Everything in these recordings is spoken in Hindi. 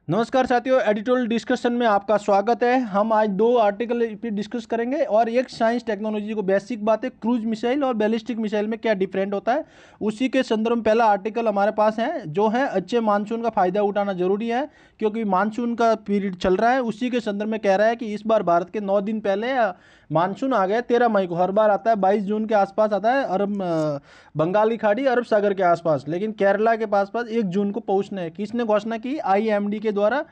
नमस्कार साथियों, एडिटोरियल डिस्कशन में आपका स्वागत है। हम आज दो आर्टिकल पे डिस्कस करेंगे और एक साइंस टेक्नोलॉजी को बेसिक बातें, क्रूज मिसाइल और बैलिस्टिक मिसाइल में क्या डिफरेंट होता है उसी के संदर्भ में पहला आर्टिकल हमारे पास है, जो है अच्छे मानसून का फ़ायदा उठाना जरूरी है क्योंकि मानसून का पीरियड चल रहा है। उसी के संदर्भ में कह रहा है कि इस बार भारत के 9 दिन पहले मानसून आ गया। 13 मई को हर बार आता है, 22 जून के आसपास आता है बंगाल की खाड़ी, अरब सागर के आसपास, लेकिन केरला के पास 1 जून को पहुंचने है। किसने घोषणा की? आईएमडी के द्वारा,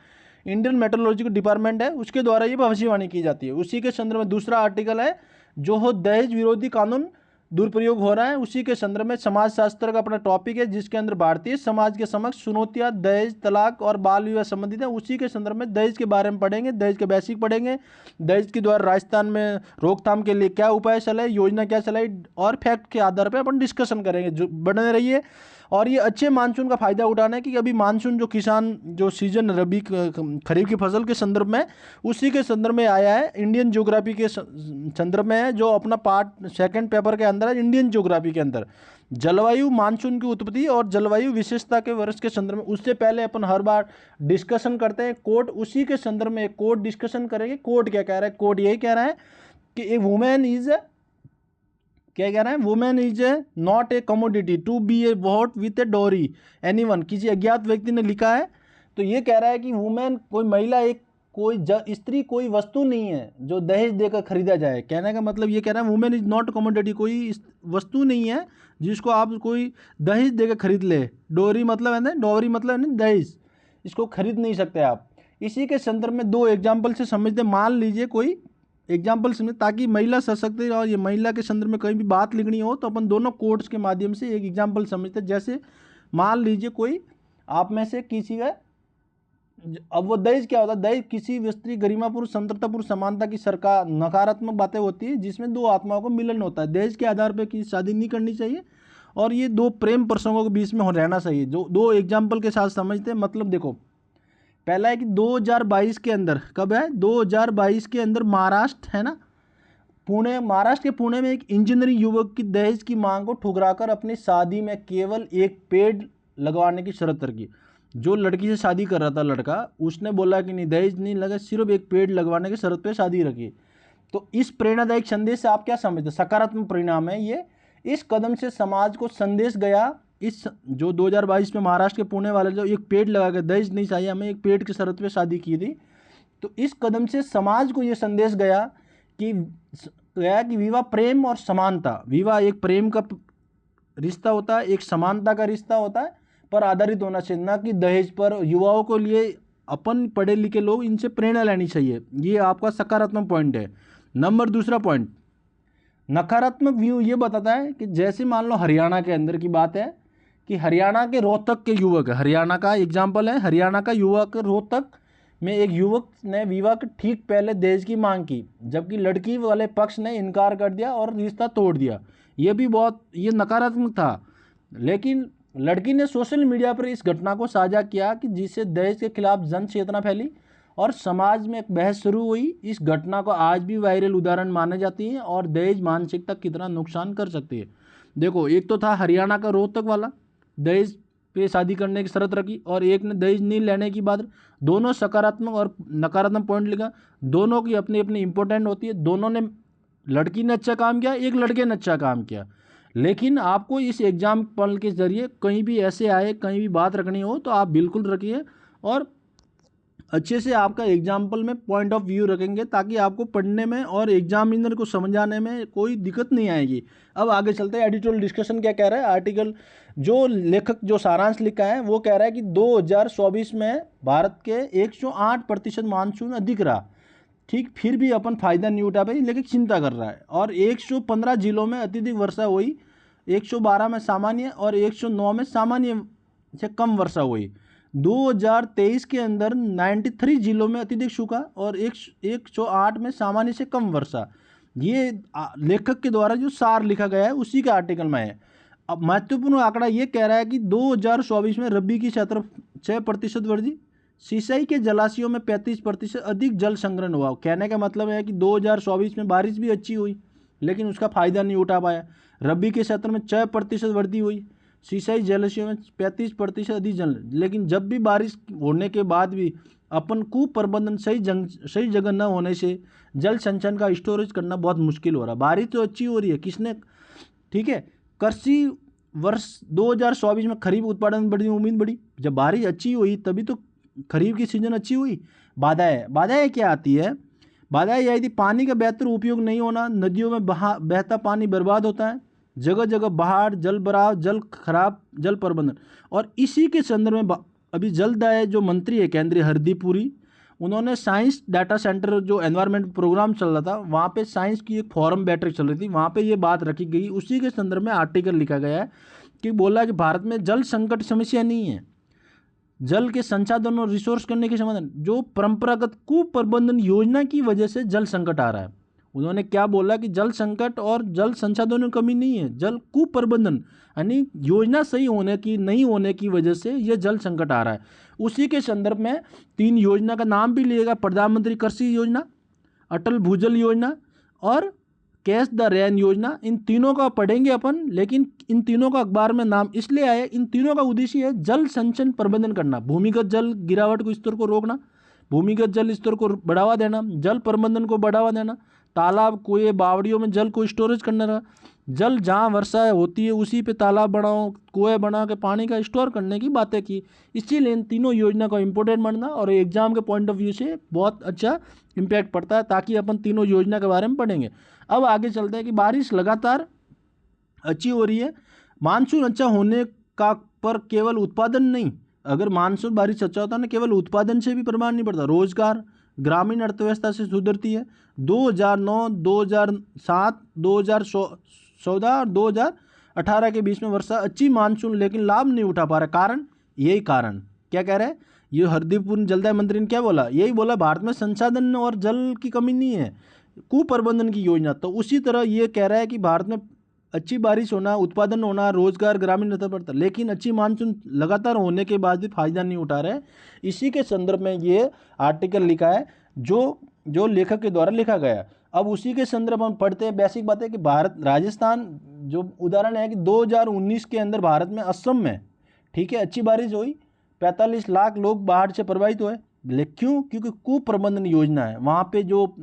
इंडियन मेट्रोलॉजिकल डिपार्टमेंट है, उसके द्वारा ये भविष्यवाणी की जाती है। उसी के संदर्भ में दूसरा आर्टिकल है जो हो दहेज विरोधी कानून दुरुपयोग हो रहा है। उसी के संदर्भ में समाज शास्त्र का अपना टॉपिक है जिसके अंदर भारतीय समाज के समक्ष चुनौतियां दहेज, तलाक और बाल विवाह संबंधित है। उसी के संदर्भ में दहेज के बारे में पढ़ेंगे, दहेज के बेसिक पढ़ेंगे, दहेज के द्वारा राजस्थान में रोकथाम के लिए क्या उपाय चलाए, योजना क्या चलाई, और फैक्ट के आधार पर अपन डिस्कशन करेंगे। जो बने रहिए। और ये अच्छे मानसून का फायदा उठाना है कि अभी मानसून जो किसान जो सीजन रबी खरीफ की फसल के संदर्भ में, उसी के संदर्भ में आया है। इंडियन ज्योग्राफी के संदर्भ में है, जो अपना पार्ट सेकंड पेपर के अंदर है इंडियन ज्योग्राफी के अंदर, जलवायु मानसून की उत्पत्ति और जलवायु विशेषता के वर्ष के संदर्भ में। उससे पहले अपन हर बार डिस्कशन करते हैं कोड, उसी के संदर्भ में एक कोड डिस्कशन करेंगे। कोड क्या कह रहा है? कोड यही कह रहा है कि ए वुमेन इज, क्या कह रहा है? Women is a not a commodity to be a bought with a डोरी एनीवन। किसी अज्ञात व्यक्ति ने लिखा है। तो ये कह रहा है कि वुमेन, कोई महिला, एक कोई स्त्री कोई वस्तु नहीं है जो दहेज देकर खरीदा जाए। कहने का मतलब ये कह रहा है वुमेन इज नॉट कमोडिटी, कोई वस्तु नहीं है जिसको आप कोई दहेज देकर खरीद ले। डोरी मतलब है ना, डोरी मतलब है ना दहेज, इसको खरीद नहीं सकते आप। इसी के संदर्भ में दो एग्जाम्पल से समझते। मान लीजिए कोई एग्जाम्पल समझ, ताकि महिला सशक्त रहे और ये महिला के संदर्भ में कहीं भी बात लिखनी हो तो अपन दोनों कोड्स के माध्यम से एक एग्जाम्पल समझते। जैसे मान लीजिए कोई आप में से किसी का, अब वो दहेज क्या होता है? दहेज किसी स्त्री गरिमापूर्ण, संतृप्तिपूर्ण, समानता की सरकार नकारात्मक बातें होती है जिसमें दो आत्माओं को मिलन होता है। दहेज के आधार पर किसी शादी नहीं करनी चाहिए और ये दो प्रेम प्रसंगों के बीच में रहना चाहिए। जो दो एग्जाम्पल के साथ समझते हैं। मतलब देखो, पहला है कि 2022 के अंदर, कब है? 2022 के अंदर महाराष्ट्र है ना, पुणे, महाराष्ट्र के पुणे में एक इंजीनियरिंग युवक की दहेज की मांग को ठुकराकर अपनी शादी में केवल एक पेड़ लगवाने की शर्त रखी। जो लड़की से शादी कर रहा था लड़का, उसने बोला कि नहीं दहेज नहीं लगा, सिर्फ एक पेड़ लगवाने की शर्त पे शादी रखी। तो इस प्रेरणादायक संदेश से आप क्या समझते? सकारात्मक परिणाम है ये। इस कदम से समाज को संदेश गया, इस जो 2022 में महाराष्ट्र के पुणे वाले जो एक पेड़ लगा के दहेज नहीं चाहिए हमें, एक पेड़ की शर्त पे शादी की थी। तो इस कदम से समाज को ये संदेश गया कि विवाह प्रेम और समानता, विवाह एक प्रेम का रिश्ता होता है, एक समानता का रिश्ता होता है, पर आधारित होना चाहिए, ना कि दहेज पर। युवाओं को लिए अपन पढ़े लिखे लोग इनसे प्रेरणा लेनी चाहिए। ये आपका सकारात्मक पॉइंट है। नंबर दूसरा पॉइंट, नकारात्मक व्यू ये बताता है कि जैसे मान लो हरियाणा के अंदर की बात है कि हरियाणा के रोहतक के युवक, हरियाणा का एग्जाम्पल है, हरियाणा का युवक रोहतक में एक युवक ने विवाह के ठीक पहले दहेज की मांग की, जबकि लड़की वाले पक्ष ने इनकार कर दिया और रिश्ता तोड़ दिया। ये भी बहुत ये नकारात्मक था। लेकिन लड़की ने सोशल मीडिया पर इस घटना को साझा किया कि जिससे दहेज के खिलाफ जन चेतना फैली और समाज में एक बहस शुरू हुई। इस घटना को आज भी वायरल उदाहरण माने जाती है और दहेज मानसिकता कितना नुकसान कर सकती है। देखो, एक तो था हरियाणा का रोहतक वाला, दहेज पे शादी करने की शर्त रखी, और एक ने दहेज नहीं लेने की बात। दोनों सकारात्मक और नकारात्मक पॉइंट लिखा, दोनों की अपनी अपनी इंपॉर्टेंट होती है। दोनों ने, लड़की ने अच्छा काम किया, एक लड़के ने अच्छा काम किया। लेकिन आपको इस एग्जाम्पल के जरिए कहीं भी ऐसे आए, कहीं भी बात रखनी हो तो आप बिल्कुल रखिए और अच्छे से आपका एग्जाम्पल में पॉइंट ऑफ व्यू रखेंगे, ताकि आपको पढ़ने में और एग्जामिनर को समझाने में कोई दिक्कत नहीं आएगी। अब आगे चलते हैं। एडिटोरियल डिस्कशन क्या कह रहा है? आर्टिकल जो लेखक जो सारांश लिखा है वो कह रहा है कि 2024 में भारत के 108% मानसून अधिक रहा। ठीक, फिर भी अपन फायदा नहीं उठा पाए, लेकिन चिंता कर रहा है। और 115 जिलों में अत्यधिक वर्षा हुई, 112 में सामान्य और 109 में सामान्य से कम वर्षा हुई। 2023 के अंदर 93 जिलों में अत्यधिक सूखा और 108 में सामान्य से कम वर्षा। ये लेखक के द्वारा जो सार लिखा गया है उसी के आर्टिकल में है। अब महत्वपूर्ण आंकड़ा ये कह रहा है कि 2024 में रबी की क्षेत्र 6% वृद्धि, सिंचाई के जलाशयों में 35% अधिक जल संग्रहण हुआ। कहने का मतलब है कि 2024 में बारिश भी अच्छी हुई, लेकिन उसका फायदा नहीं उठा पाया। रबी के क्षेत्र में 6% वृद्धि हुई, सिंचाई जलाशयों में 35% अधिक जल, लेकिन जब भी बारिश होने के बाद भी अपन कुप्रबंधन सही जगह न होने से जल संचयन का स्टोरेज करना बहुत मुश्किल हो रहा। बारिश तो अच्छी हो रही है, किसने, ठीक है, कृषि वर्ष 2024 में खरीफ उत्पादन में बड़ी उम्मीद बढ़ी। जब बारिश अच्छी हुई तभी तो खरीफ की सीजन अच्छी हुई। बाधाएं क्या आती है? बाधाएं यह थी, पानी का बेहतर उपयोग नहीं होना, नदियों में बहता पानी बर्बाद होता है, जगह जगह बाढ़, जल भराव, जल खराब, जल प्रबंधन। और इसी के संदर्भ में अभी जलदाय जो मंत्री है केंद्रीय, हरदीप पुरी, उन्होंने साइंस डाटा सेंटर जो एनवायरनमेंट प्रोग्राम चल रहा था वहाँ पे साइंस की एक फोरम बैठक चल रही थी, वहाँ पे ये बात रखी गई। उसी के संदर्भ में आर्टिकल लिखा गया है कि बोला कि भारत में जल संकट समस्या नहीं है, जल के संसाधन और रिसोर्स करने के समाधान, जो परंपरागत कुप्रबंधन योजना की वजह से जल संकट आ रहा है। उन्होंने क्या बोला कि जल संकट और जल संसाधनों की कमी नहीं है, जल कुप्रबंधन यानी योजना सही होने की नहीं होने की वजह से यह जल संकट आ रहा है। उसी के संदर्भ में 3 योजना का नाम भी लिएगा, प्रधानमंत्री कृषि योजना, अटल भूजल योजना और कैच द रेन योजना। इन तीनों का पढ़ेंगे अपन, लेकिन इन तीनों का अखबार में नाम इसलिए आया, इन तीनों का उद्देश्य है जल संचयन प्रबंधन करना, भूमिगत जल गिरावट को स्तर को रोकना, भूमिगत जल स्तर को बढ़ावा देना, जल प्रबंधन को बढ़ावा देना, तालाब कुएं बावड़ियों में जल को स्टोरेज करना रहा, जल जहाँ वर्षा होती है उसी पे तालाब बनाओ, कुएं बना के पानी का स्टोर करने की बातें की। इसीलिए इन तीनों योजना को इम्पोर्टेंट मानना और एग्जाम के पॉइंट ऑफ व्यू से बहुत अच्छा इम्पैक्ट पड़ता है, ताकि अपन तीनों योजना के बारे में पढ़ेंगे। अब आगे चलते हैं कि बारिश लगातार अच्छी हो रही है, मानसून अच्छा होने का पर केवल उत्पादन नहीं, अगर मानसून बारिश अच्छा होता है ना, केवल उत्पादन से भी प्रभाव नहीं पड़ता, रोजगार, ग्रामीण अर्थव्यवस्था से सुधरती है। 2009, 2007, 2014 और 2018 के बीच में वर्षा अच्छी मानसून, लेकिन लाभ नहीं उठा पा रहा। कारण, यही कारण क्या कह रहे हैं ये हरदीप पुरी जलदाय मंत्री ने क्या बोला, यही बोला भारत में संसाधन और जल की कमी नहीं है, कुप्रबंधन की योजना। तो उसी तरह ये कह रहा है कि भारत में अच्छी बारिश होना, उत्पादन होना, रोजगार, ग्रामीण अर्थव्यवस्था, लेकिन अच्छी मानसून लगातार होने के बाद भी फायदा नहीं उठा रहे। इसी के संदर्भ में ये आर्टिकल लिखा है जो लेखक के द्वारा लिखा गया। अब उसी के संदर्भ में पढ़ते हैं, बेसिक बात है कि भारत, राजस्थान जो उदाहरण है कि 2019 के अंदर भारत में असम में, ठीक है, अच्छी बारिश हुई, 45 लाख लोग बाढ़ से प्रभावित हुए। क्यों? क्योंकि कुप्रबंधन योजना है। वहाँ पे जो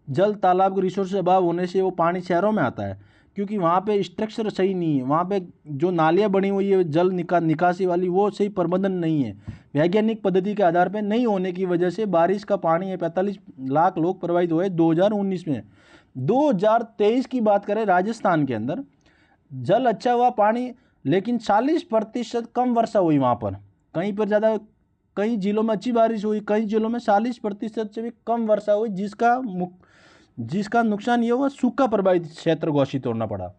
जल तालाब के रिसोर्स अभाव होने से वो पानी शहरों में आता है, क्योंकि वहाँ पे स्ट्रक्चर सही नहीं है, वहाँ पे जो नालियाँ बनी हुई है जल निकासी वाली, वो सही प्रबंधन नहीं है, वैज्ञानिक पद्धति के आधार पर नहीं होने की वजह से बारिश का पानी है 45 लाख लोग प्रभावित हुए 2019 में। 2023 की बात करें, राजस्थान के अंदर जल अच्छा हुआ पानी, लेकिन 40% कम वर्षा हुई वहाँ पर, कहीं पर ज़्यादा, कई जिलों में अच्छी बारिश हुई, कई जिलों में 40% से भी कम वर्षा हुई, जिसका नुकसान ये हुआ, सूखा प्रभावित क्षेत्र घोषित होना पड़ा।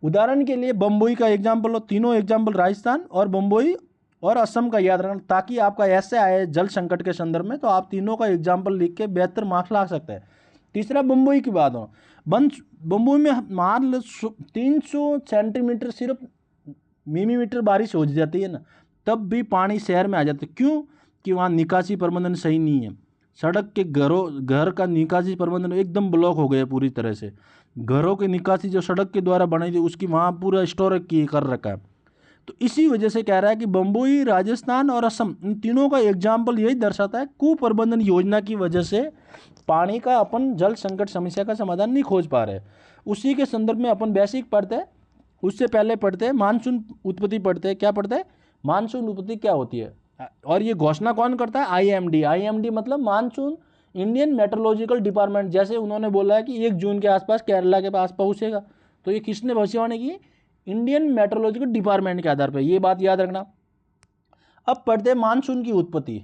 उदाहरण के लिए बम्बई का एग्जाम्पल लो, तीनों एग्जाम्पल राजस्थान और बम्बई और असम का याद रखना, ताकि आपका ऐसे आए जल संकट के संदर्भ में तो आप तीनों का एग्जाम्पल लिख के बेहतर मार्क्स ला सकते हैं। तीसरा, बम्बई की बात हो, बम्बई में मान लो 300 सेंटीमीटर सिर्फ मिलीमीटर बारिश हो जाती है ना, तब भी पानी शहर में आ जाता है। क्यों? कि वहाँ निकासी प्रबंधन सही नहीं है, सड़क के घर का निकासी प्रबंधन एकदम ब्लॉक हो गया पूरी तरह से, घरों की निकासी जो सड़क के द्वारा बनाई थी उसकी वहाँ पूरा स्टोर कर रखा है। तो इसी वजह से कह रहा है कि बम्बई, राजस्थान और असम, इन तीनों का एग्जाम्पल यही दर्शाता है, कुप्रबंधन योजना की वजह से पानी का अपन जल संकट समस्या का समाधान नहीं खोज पा रहे। उसी के संदर्भ में अपन बेसिक पढ़ते हैं, उससे पहले पढ़ते हैं मानसून उत्पत्ति पढ़ते हैं। क्या पढ़ते हैं? मानसून उत्पत्ति क्या होती है, और ये घोषणा कौन करता है? आईएमडी। आईएमडी मतलब मानसून इंडियन मेट्रोलॉजिकल डिपार्टमेंट। जैसे उन्होंने बोला है कि 1 जून के आसपास केरला के पास पहुंचेगा, तो ये किसने भविष्यवाणी की? इंडियन मेट्रोलॉजिकल डिपार्टमेंट के आधार पर, ये बात याद रखना। अब पढ़ते हैं मानसून की उत्पत्ति।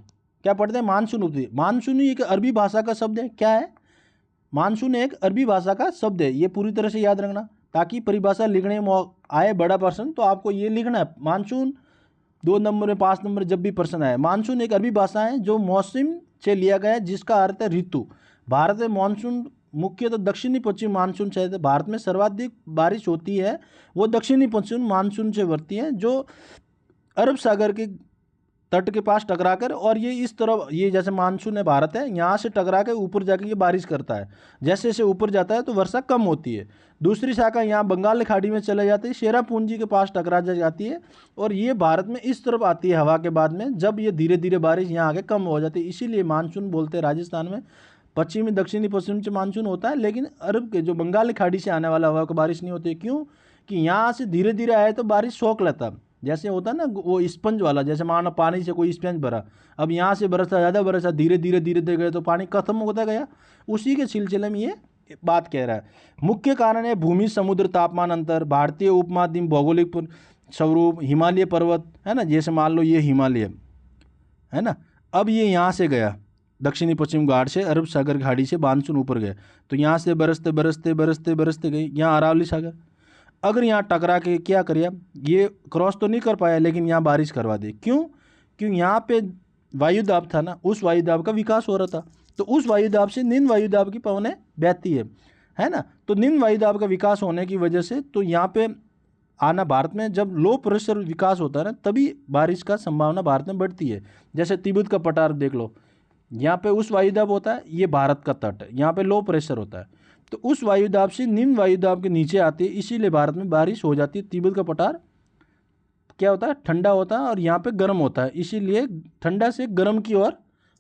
क्या पढ़ते हैं? मानसून उत्पत्ति। मानसून एक अरबी भाषा का शब्द है। क्या है? मानसून एक अरबी भाषा का शब्द है, ये पूरी तरह से याद रखना, ताकि परिभाषा लिखने में आए बड़ा प्रश्न तो आपको ये लिखना है। मानसून 2 नंबर में 5 नंबर जब भी प्रश्न आए। मानसून एक अरबी भाषा है जो मौसम से लिया गया है, जिसका अर्थ है ऋतु। भारत में मानसून मुख्यतः दक्षिणी पश्चिम मानसून से, भारत में सर्वाधिक बारिश होती है वो दक्षिणी पश्चिम मानसून से बढ़ती है, जो अरब सागर के तट के पास टकराकर, और ये इस तरफ, ये जैसे मानसून है भारत है, यहाँ से टकरा के ऊपर जाके ये बारिश करता है। जैसे जैसे ऊपर जाता है तो वर्षा कम होती है। दूसरी शाखा यहाँ बंगाल की खाड़ी में चले जाती है, शेरापूंजी के पास टकरा जाती है, और ये भारत में इस तरफ आती है हवा के बाद में, जब ये धीरे धीरे बारिश यहाँ आके कम हो जाती है। इसीलिए मानसून बोलते हैं राजस्थान में पश्चिमी दक्षिणी पश्चिम से मानसून होता है, लेकिन अरब के जो बंगाल की खाड़ी से आने वाला हवा को बारिश नहीं होती है। क्यों? कि यहाँ से धीरे धीरे आए तो बारिश सोख लेता, जैसे होता है ना वो स्पंज वाला, जैसे मानो पानी से कोई स्पंज भरा, अब यहाँ से बरसा, ज़्यादा बरसा, धीरे धीरे धीरे धीरे गए तो पानी खत्म होता गया। उसी के सिलसिले में ये बात कह रहा है। मुख्य कारण है भूमि समुद्र तापमान अंतर, भारतीय उपमहाद्वीप भौगोलिक स्वरूप, हिमालय पर्वत है ना, जैसे मान लो ये हिमालय है ना, अब ये यहाँ से गया दक्षिणी पश्चिम घाट से अरब सागर खाड़ी से मानसून ऊपर गए, तो यहाँ से बरसते बरसते बरसते बरसते गई यहाँ अरावली सागर। अगर यहाँ टकरा के क्या करिए, ये क्रॉस तो नहीं कर पाया, लेकिन यहाँ बारिश करवा दी। क्यों? क्यों? यहाँ पे वायुदाब था ना, उस वायुदाब का विकास हो रहा था, तो उस वायुदाब से निम्न वायुदाब की पवनें बहती है ना, तो निम्न वायुदाब का विकास होने की वजह से तो यहाँ पे आना, भारत में जब लो प्रेशर विकास होता है ना, तभी बारिश का संभावना भारत में बढ़ती है। जैसे तिब्बत का पठार देख लो, यहाँ पे उस वायुदाब होता है, ये भारत का तट है, यहाँ पे लो प्रेशर होता है, तो उस वायुदाब से निम्न वायुदाब के नीचे आती है, इसीलिए भारत में बारिश हो जाती है। तिब्बत का पठार क्या होता है? ठंडा होता है, और यहाँ पे गर्म होता है, इसीलिए ठंडा से गर्म की ओर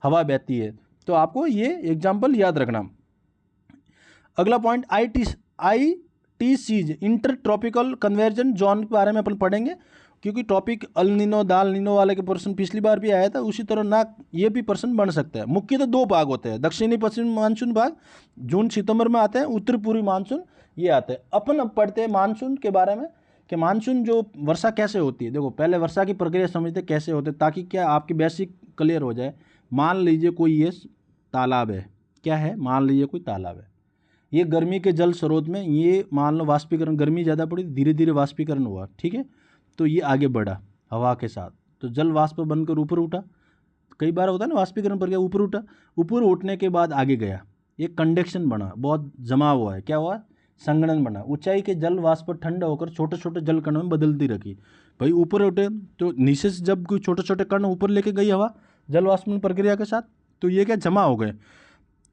हवा बहती है। तो आपको ये एग्जाम्पल याद रखना। अगला point ITCs inter tropical conversion zone के बारे में अपन पढ़ेंगे, क्योंकि टॉपिक अल नीनो दाल नीनो वाले के प्रश्न पिछली बार भी आया था, उसी तरह ना ये भी प्रश्न बन सकता है। मुख्यतः दो भाग होते हैं, दक्षिणी पश्चिमी मानसून भाग जून सितंबर में आते हैं, उत्तर पूर्वी मानसून ये आते हैं। अपन अब पढ़ते हैं मानसून के बारे में कि मानसून जो वर्षा कैसे होती है। देखो पहले वर्षा की प्रक्रिया समझते कैसे होते, ताकि क्या आपकी बेसिक क्लियर हो जाए। मान लीजिए कोई ये तालाब है, क्या है? मान लीजिए कोई तालाब है, ये गर्मी के जल स्रोत में ये मान लो वाष्पीकरण, गर्मी ज़्यादा पड़ी, धीरे धीरे वाष्पीकरण हुआ, ठीक है, तो ये आगे बढ़ा हवा के साथ, तो जल वाष्प बनकर ऊपर उठा। कई बार होता है ना वाष्पीकरण प्रक्रिया, ऊपर उठा, ऊपर उठने के बाद आगे गया, ये कंडक्शन बना, बहुत जमा हुआ है, क्या हुआ? संगणन बना। ऊंचाई के जल वाष्प ठंडा होकर छोटे छोटे जल कणों में बदलती रखी। भाई ऊपर उठे तो नीचे से जब कोई छोटे छोटे कण ऊपर लेके गई हवा जल वाष्पन प्रक्रिया के साथ, तो ये क्या जमा हो गए।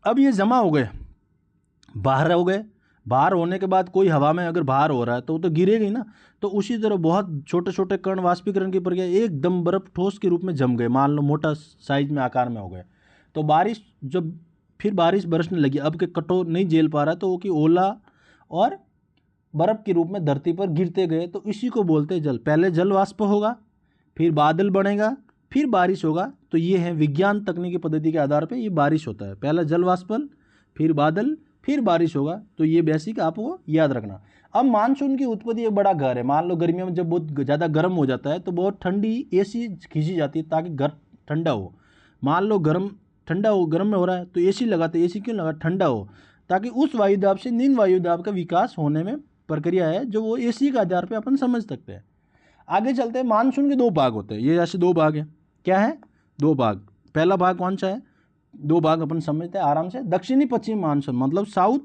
अब ये जमा हो गए, बाहर हो गए। बाहर होने के बाद कोई हवा में अगर बाहर हो रहा है तो वो तो गिरेगी ना, तो उसी तरह बहुत छोटे छोटे कण वाष्पीकरण की प्रक्रिया एकदम बर्फ ठोस के रूप में जम गए, मान लो मोटा साइज में आकार में हो गए। तो बारिश जब फिर बारिश बरसने लगी, अब के कटो नहीं झेल पा रहा, तो वो कि ओला और बर्फ के रूप में धरती पर गिरते गए, तो इसी को बोलते हैं जल। पहले जल वाष्प होगा, फिर बादल बनेगा, फिर बारिश होगा। तो ये है विज्ञान तकनीकी पद्धति के आधार पर ये बारिश होता है, पहला जल वाष्पन, फिर बादल, फिर बारिश होगा। तो ये बेसिक आपको याद रखना। अब मानसून की उत्पत्ति एक बड़ा घर है। मान लो गर्मियों में जब बहुत ज़्यादा गर्म हो जाता है तो बहुत ठंडी एसी खींची जाती है ताकि घर ठंडा हो। मान लो गर्म ठंडा हो, गर्म में हो रहा है तो एसी लगाते, एसी क्यों लगा? ठंडा हो, ताकि उस वायुदाब से निम्न वायुदाब का विकास होने में प्रक्रिया है, जो वो एसी के आधार पर अपन समझ सकते हैं। आगे चलते हैं। मानसून के दो भाग होते हैं, ये ऐसे दो भाग हैं। क्या है? दो भाग। पहला भाग कौन सा है? दो भाग अपन समझते हैं आराम से। दक्षिणी पश्चिम मानसून मतलब साउथ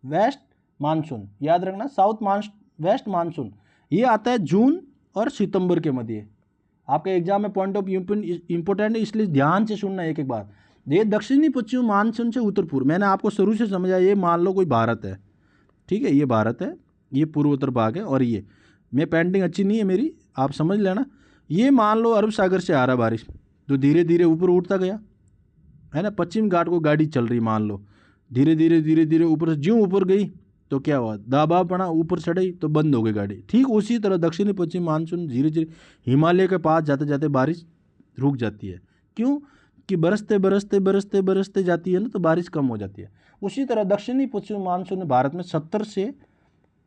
वेस्ट मानसून, याद रखना, साउथ वेस्ट मानसून ये आता है जून और सितंबर के मध्य। आपके एग्जाम में पॉइंट ऑफ इंपॉर्टेंट है, इसलिए ध्यान से सुनना एक एक बात। ये दक्षिणी पश्चिम मानसून से उत्तर पूर्व, मैंने आपको शुरू से समझाया। ये मान लो कोई भारत है, ठीक है, ये भारत है, ये पूर्वोत्तर भाग है, और ये मैं पेंटिंग अच्छी नहीं है मेरी, आप समझ लेना। ये मान लो अरब सागर से आ रहा बारिश, तो धीरे धीरे ऊपर उठता गया, है ना। पश्चिम घाट को गाड़ी चल रही, मान लो धीरे धीरे धीरे धीरे ऊपर, ज्यों ऊपर गई तो क्या हुआ? दबाव पड़ा, ऊपर चढ़ी तो बंद हो गई गाड़ी। ठीक उसी तरह दक्षिणी पश्चिम मानसून धीरे धीरे हिमालय के पास जाते जाते बारिश रुक जाती है। क्यों? कि बरसते बरसते बरसते बरसते जाती है ना, तो बारिश कम हो जाती है। उसी तरह दक्षिणी पश्चिम मानसून भारत में 70 से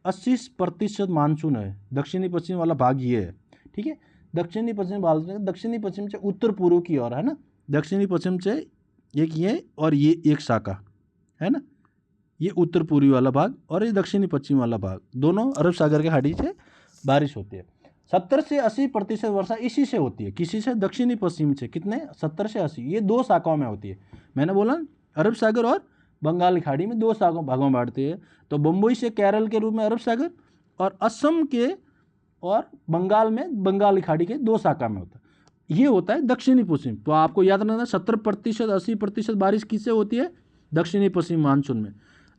80% मानसून है। दक्षिणी पश्चिम वाला भाग ये है, ठीक है। दक्षिणी पश्चिम भारत में दक्षिणी पश्चिम से उत्तर पूर्व की ओर, है ना। दक्षिणी पश्चिम से एक ये और ये एक शाखा, है ना, ये उत्तर पूर्वी वाला भाग और ये दक्षिणी पश्चिम वाला भाग, दोनों अरब सागर के खाड़ी से बारिश होती है। 70 से 80% वर्षा इसी से होती है। किसी से? दक्षिणी पश्चिम से। कितने? 70 से 80। ये दो शाखाओं में होती है। मैंने बोला अरब सागर और बंगाल की खाड़ी में दो शाखाओं भागों में बांटते हैं। तो बम्बई से केरल के रूप में अरब सागर, और असम के और बंगाल में बंगाल की खाड़ी के दो शाखा में होता है। ये होता है दक्षिणी पश्चिम। तो आपको याद रखना 70% 80% बारिश किससे होती है? दक्षिणी पश्चिम मानसून में।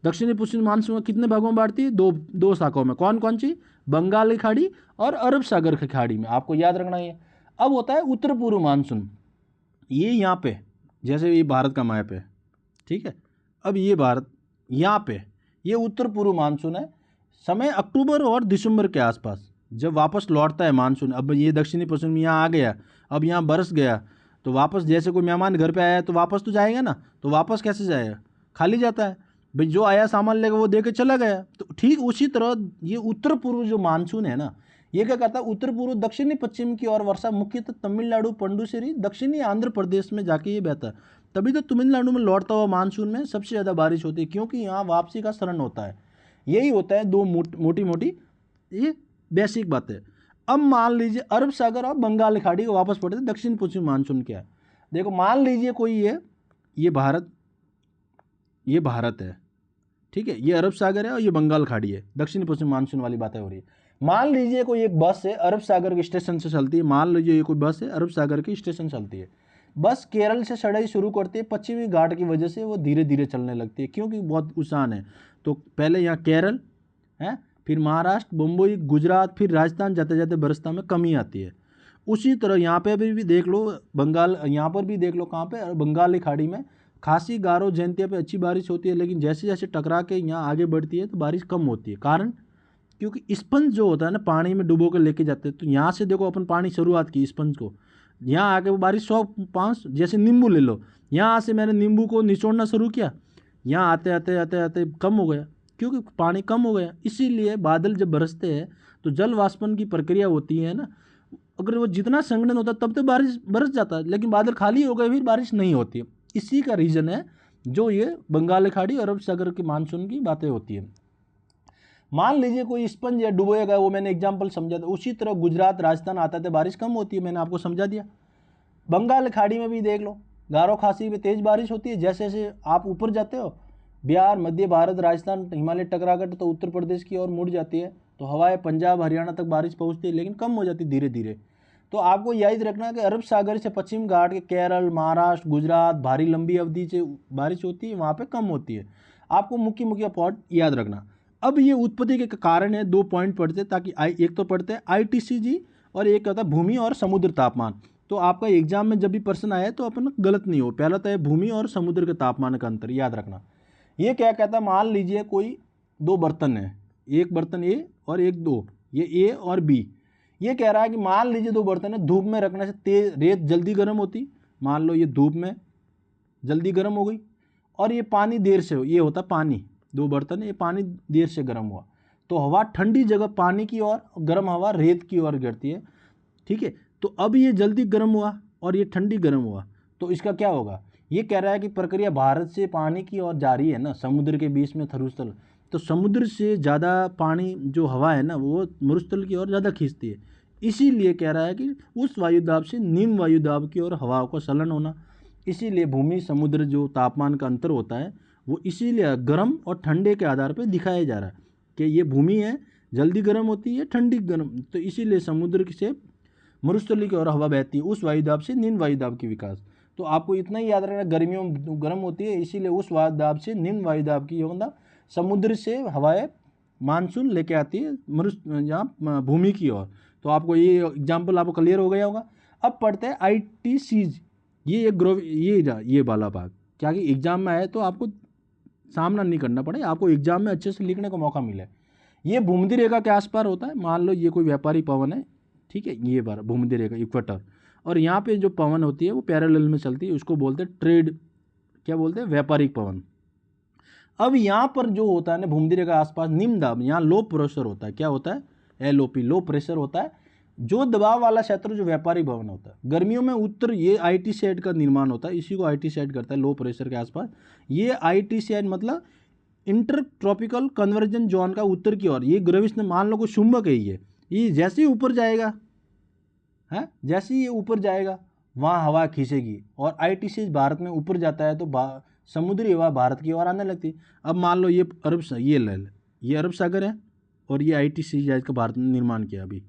दक्षिणी पश्चिम मानसून में कितने भागों में बांटती है? दो शाखाओं में। कौन कौन सी? बंगाल की खाड़ी और अरब सागर की खाड़ी में, आपको याद रखना है। अब होता है उत्तर पूर्व मानसून। ये यहाँ पे, जैसे ये भारत का मैप है, ठीक है, अब ये भारत यहाँ पे, ये उत्तर पूर्व मानसून है। समय अक्टूबर और दिसंबर के आसपास जब वापस लौटता है मानसून। अब ये दक्षिणी पश्चिम यहाँ आ गया, अब यहाँ बरस गया, तो वापस जैसे कोई मेहमान घर पे आया तो वापस तो जाएगा ना, तो वापस कैसे जाएगा? खाली जाता है भाई, जो आया सामान लेकर वो दे के चला गया। तो ठीक उसी तरह ये उत्तर पूर्व जो मानसून है ना, ये क्या करता है? उत्तर पूर्व दक्षिणी पश्चिम की ओर वर्षा मुख्यतः तमिलनाडु, पुडुचेरी, दक्षिणी आंध्र प्रदेश में जाके ये बहता है। तभी तो तमिलनाडु में लौटता हुआ मानसून में सबसे ज़्यादा बारिश होती है, क्योंकि यहाँ वापसी का शरण होता है। यही होता है दो मोटी मोटी ये बेसिक बात है। अब मान लीजिए अरब सागर और बंगाल की खाड़ी को वापस पड़ते दक्षिण पश्चिम मानसून क्या है? देखो मान लीजिए कोई ये भारत है, ठीक है, ये अरब सागर है और ये बंगाल खाड़ी है, दक्षिण पश्चिम मानसून वाली बातें हो रही है। मान लीजिए कोई एक बस है अरब सागर के स्टेशन से चलती है, मान लीजिए ये कोई बस है अरब सागर की स्टेशन चलती है। बस केरल से चढ़ाई शुरू करती है, पश्चिमी घाट की वजह से वो धीरे धीरे चलने लगती है, क्योंकि बहुत आसान है। तो पहले यहाँ केरल है, फिर महाराष्ट्र, मुंबई, गुजरात, फिर राजस्थान, जाते जाते बरसता में कमी आती है। उसी तरह यहाँ पे भी देख लो, बंगाल, यहाँ पर भी देख लो कहाँ पे, बंगाल की खाड़ी में खासी, गारो, जयंतिया पे अच्छी बारिश होती है, लेकिन जैसे जैसे टकरा के यहाँ आगे बढ़ती है तो बारिश कम होती है। कारण क्योंकि स्पंज जो होता है ना, पानी में डुबो के लेके जाते हैं। तो यहाँ से देखो अपन पानी शुरुआत की स्पंज को, यहाँ आके वो बारिश 100-5, जैसे नींबू ले लो, यहाँ से मैंने नींबू को निचोड़ना शुरू किया, यहाँ आते आते आते आते कम हो गया, क्योंकि पानी कम हो गया। इसीलिए बादल जब बरसते हैं तो जल वाष्पन की प्रक्रिया होती है ना, अगर वो जितना संघनन होता है तब तो बारिश बरस जाता है, लेकिन बादल खाली हो गए फिर बारिश नहीं होती है। इसी का रीज़न है जो ये बंगाल की खाड़ी और अरब सागर के मानसून की बातें होती है। मान लीजिए कोई स्पंज या डुबोएगा, वो मैंने एग्जाम्पल समझा था। उसी तरह गुजरात, राजस्थान आता था, बारिश कम होती है, मैंने आपको समझा दिया। बंगाल खाड़ी में भी देख लो, गारो खासी में तेज़ बारिश होती है। जैसे जैसे आप ऊपर जाते हो, बिहार, मध्य भारत, राजस्थान, हिमालय टकरा कर तो उत्तर प्रदेश की ओर मुड़ जाती है, तो हवाएं पंजाब, हरियाणा तक बारिश पहुंचती है, लेकिन कम हो जाती धीरे धीरे। तो आपको याद रखना कि अरब सागर से पश्चिम घाट के केरल, महाराष्ट्र, गुजरात, भारी लंबी अवधि से बारिश होती है, वहाँ पे कम होती है। आपको मुख्य मुख्य पॉइंट याद रखना। अब ये उत्पत्ति के कारण है, 2 पॉइंट पढ़ते ताकि एक तो पढ़ते हैं ITCG और एक होता है भूमि और समुद्र तापमान। तो आपका एग्जाम में जब भी प्रश्न आए तो अपन गलत नहीं हो, पहला तो है भूमि और समुद्र के तापमान का अंतर याद रखना। ये क्या कहता है? मान लीजिए कोई 2 बर्तन है, एक बर्तन A और एक 2, ये A और B। ये कह रहा है कि मान लीजिए 2 बर्तन है, धूप में रखने से रेत जल्दी गर्म होती, मान लो ये धूप में जल्दी गर्म हो गई, और ये पानी देर से, ये होता पानी, 2 बर्तन है, ये पानी देर से गर्म हुआ, तो हवा ठंडी जगह पानी की ओर, गर्म हवा रेत की ओर गिरती है, ठीक है। तो अब ये जल्दी गर्म हुआ और ये ठंडी गर्म हुआ, तो इसका क्या होगा? ये कह रहा है कि प्रक्रिया भारत से पानी की ओर जारी है ना, समुद्र के बीच में मरुस्थल, तो समुद्र से ज़्यादा पानी जो हवा है ना, वो मरुस्थल की ओर ज़्यादा खींचती है। इसीलिए कह रहा है कि उस वायुदाब से निम्न वायुदाब की ओर हवाओं का संलयन होना। इसीलिए भूमि समुद्र जो तापमान का अंतर होता है, वो इसीलिए गर्म और ठंडे के आधार पर दिखाया जा रहा है कि ये भूमि है जल्दी गर्म होती है, ठंडी गर्म, तो इसीलिए समुद्र से मरुस्थली की ओर हवा बहती है, उस वायुदाब से निम्न वायुदाब की विकास। तो आपको इतना ही याद रखना, गर्मियों में गर्म होती है, इसीलिए उस वायुदाब से निम्न वायुदाब की होना, समुद्र से हवाएं मानसून लेके आती है यहाँ भूमि की ओर। तो आपको ये एग्जाम्पल आपको क्लियर हो गया होगा। अब पढ़ते हैं ITCG, ये एक ये वाला भाग, क्या कि एग्जाम में आए तो आपको सामना नहीं करना पड़े, आपको एग्जाम में अच्छे से लिखने का मौका मिले। ये भूमध्य रेखा के आस पार होता है। मान लो ये कोई व्यापारी पवन है, ठीक है, ये बार भूमध्य रेखा इक्वेटर, और यहाँ पे जो पवन होती है वो पैरेलल में चलती है, उसको बोलते हैं ट्रेड, क्या बोलते हैं, व्यापारिक पवन। अब यहाँ पर जो होता है ना भूमध्य रेखा के आसपास निम्न दाब, यहाँ लो प्रेशर होता है, क्या होता है? LOP, लो प्रेशर होता है, जो दबाव वाला क्षेत्र जो व्यापारिक भवन होता है। गर्मियों में उत्तर ये ITCZ का निर्माण होता है, इसी को ITCZ करता है, लो प्रेशर के आसपास। ये ITCZ मतलब इंटर ट्रॉपिकल कन्वर्जन जोन का उत्तर की ओर, ये ग्रेविशन, मान लो कोई चुंबक है, ये जैसे ही ऊपर जाएगा है, जैसे ही ये ऊपर जाएगा वहाँ हवा खींचेगी, और ITCZ भारत में ऊपर जाता है तो समुद्री हवा भारत की ओर आने लगती है। अब मान लो ये ये अरब सागर है और ये ITCZ का भारत ने निर्माण किया अभी।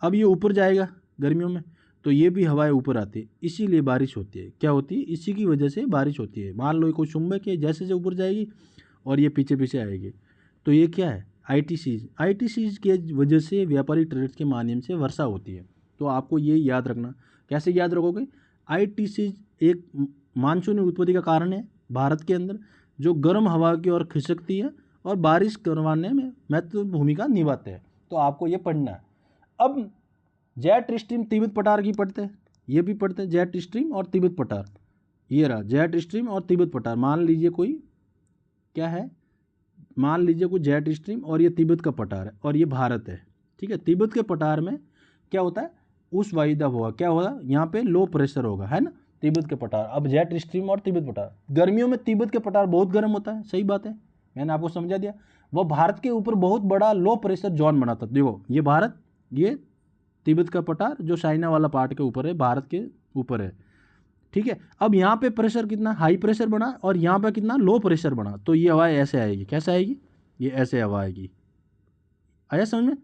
अब ये ऊपर जाएगा गर्मियों में, तो ये भी हवाएं ऊपर आती है, इसीलिए बारिश होती है। क्या होती है? इसी की वजह से बारिश होती है। मान लो कोई चुंबक है, जैसे जैसे ऊपर जाएगी और ये पीछे पीछे आएगी, तो ये क्या है? आईटीसीज के वजह से व्यापारी ट्रेड के माध्यम से वर्षा होती है। तो आपको ये याद रखना। कैसे याद रखोगे? आईटीसीज एक मानसून उत्पत्ति का कारण है भारत के अंदर, जो गर्म हवा की ओर खिसकती है और बारिश करवाने में महत्वपूर्ण भूमिका निभाते हैं। तो आपको ये पढ़ना है। अब जेट स्ट्रीम तिब्बत पठार की पढ़ते हैं, ये भी पढ़ते हैं, जेट स्ट्रीम और तिब्बत पठार। ये रहा जेट स्ट्रीम और तिब्बत पठार। मान लीजिए कोई क्या है, मान लीजिए कोई जेट स्ट्रीम और ये तिब्बत का पठार है और ये भारत है, ठीक है। तिब्बत के पठार में क्या होता है? उस वायुदाब होगा, क्या होगा? यहाँ पे लो प्रेशर होगा, है ना, तिब्बत के पठार। अब जेट स्ट्रीम और तिब्बत पठार, गर्मियों में तिब्बत के पठार बहुत गर्म होता है, सही बात है, मैंने आपको समझा दिया। वह भारत के ऊपर बहुत बड़ा लो प्रेशर जोन बनाता है। देखो ये भारत, ये तिब्बत का पठार जो चाइना वाला पार्ट के ऊपर है, भारत के ऊपर है, ठीक है। अब यहाँ पे प्रेशर कितना हाई प्रेशर बना और यहाँ पे कितना लो प्रेशर बना, तो ये हवा ऐसे आएगी। कैसे आएगी? ये ऐसे हवा आएगी। आया समझ में?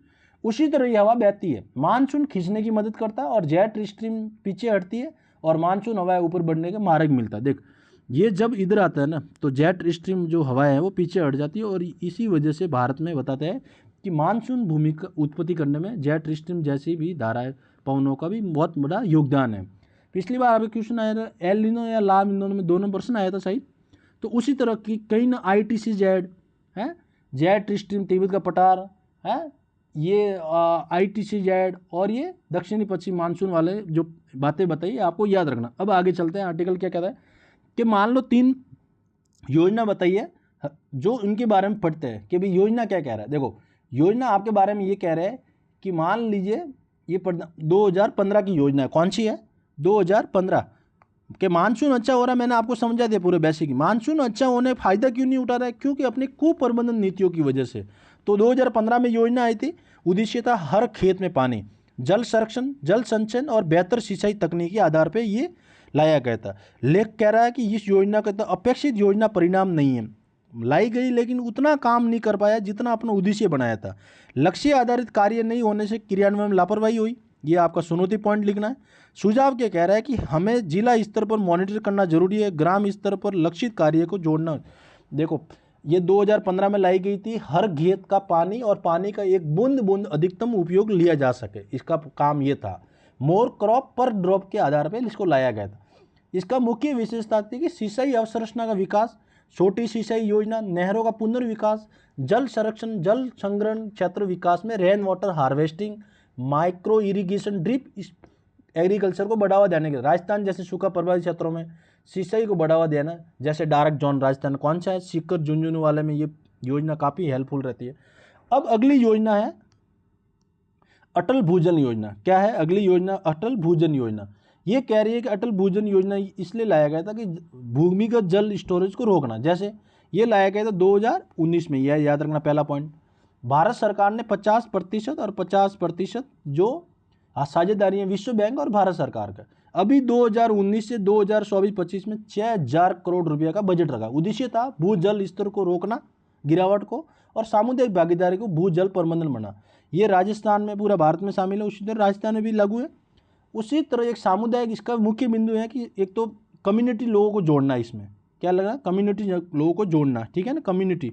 उसी तरह ये हवा बहती है, मानसून खींचने की मदद करता है और जेट स्ट्रीम पीछे हटती है और मानसून हवाएं ऊपर बढ़ने का मार्ग मिलता है। देख ये जब इधर आता है ना, तो जेट स्ट्रीम जो हवा है वो पीछे हट जाती है और इसी वजह से भारत में बताते हैं कि मानसून भूमि का उत्पत्ति करने में जेट स्ट्रीम जैसी भी धाराएं, पवनों का भी बहुत बड़ा योगदान है। पिछली बार आपका क्वेश्चन आया था एल नीनो या ला नीनो में, दोनों प्रश्न आया था सही। तो उसी तरह की कई ना आईटीसी जेड है, जेट स्ट्रीम तिब्बत का पठार है, ये आईटीसी जेड और ये दक्षिणी पश्चिम मानसून वाले जो बातें बताइए आपको याद रखना। अब आगे चलते हैं, आर्टिकल क्या कहता है कि मान लो 3 योजना बताइए जो इनके बारे में पढ़ते हैं कि भाई योजना क्या कह रहा है। देखो योजना आपके बारे में ये कह रहा है कि मान लीजिए ये 2015 की योजना है। कौन सी है? 2015 के मानसून अच्छा हो रहा है। मैंने आपको समझा दिया पूरे बेसिक। मानसून अच्छा होने फायदा क्यों नहीं उठा रहा है? क्योंकि अपनी कुप्रबंधन नीतियों की वजह से। तो 2015 में योजना आई थी, उद्देश्य था हर खेत में पानी, जल संरक्षण, जल संचयन और बेहतर सिंचाई तकनीक के आधार पर ये लाया गया था। लेख कह रहा है कि इस योजना का तो अपेक्षित योजना परिणाम नहीं है, लाई गई लेकिन उतना काम नहीं कर पाया जितना अपना उद्देश्य बनाया था। लक्ष्य आधारित कार्य नहीं होने से क्रियान्वयन में लापरवाही हुई। ये आपका चुनौती पॉइंट लिखना है। सुझाव क्या कह रहा है कि हमें जिला स्तर पर मॉनिटर करना जरूरी है, ग्राम स्तर पर लक्षित कार्य को जोड़ना। देखो ये 2015 में लाई गई थी, हर खेत का पानी और पानी का एक बूंद बूंद अधिकतम उपयोग लिया जा सके, इसका काम ये था। मोर क्रॉप पर ड्रॉप के आधार पर इसको लाया गया था। इसका मुख्य विशेषता थी कि सिंचाई अवसंरचना का विकास, छोटी सिंचाई योजना, नहरों का पुनर्विकास, जल संरक्षण, जल संग्रहण क्षेत्र विकास में rain water harvesting, micro irrigation, drip agriculture को बढ़ावा देने के। राजस्थान जैसे सूखा प्रभावित क्षेत्रों में सिंचाई को बढ़ावा देना, जैसे डार्क जोन राजस्थान कौन सा है, सीकर झुंझुनू वाले में ये योजना काफ़ी हेल्पफुल रहती है। अब अगली योजना है अटल भूजल योजना। क्या है अगली योजना? अटल भूजल योजना। ये कह रही है कि अटल भूजल योजना इसलिए लाया गया था कि भूमिगत जल स्टोरेज को रोकना। जैसे ये लाया गया था 2019 में, यह याद रखना पहला पॉइंट। भारत सरकार ने 50% और 50% जो साझेदारी विश्व बैंक और भारत सरकार का, अभी 2019 से 2024-25 में 6000 करोड़ रुपये का बजट रखा। उद्देश्य था भूजल स्तर को रोकना, गिरावट को, और सामुदायिक भागीदारी को भूजल प्रबंधन बना। ये राजस्थान में, पूरा भारत में शामिल है, उसी तरह राजस्थान में भी लागू है। उसी तरह एक सामुदायिक, इसका मुख्य बिंदु है कि एक तो कम्युनिटी लोगों को जोड़ना। इसमें क्या लगा? कम्युनिटी लोगों को जोड़ना, ठीक है ना, कम्युनिटी,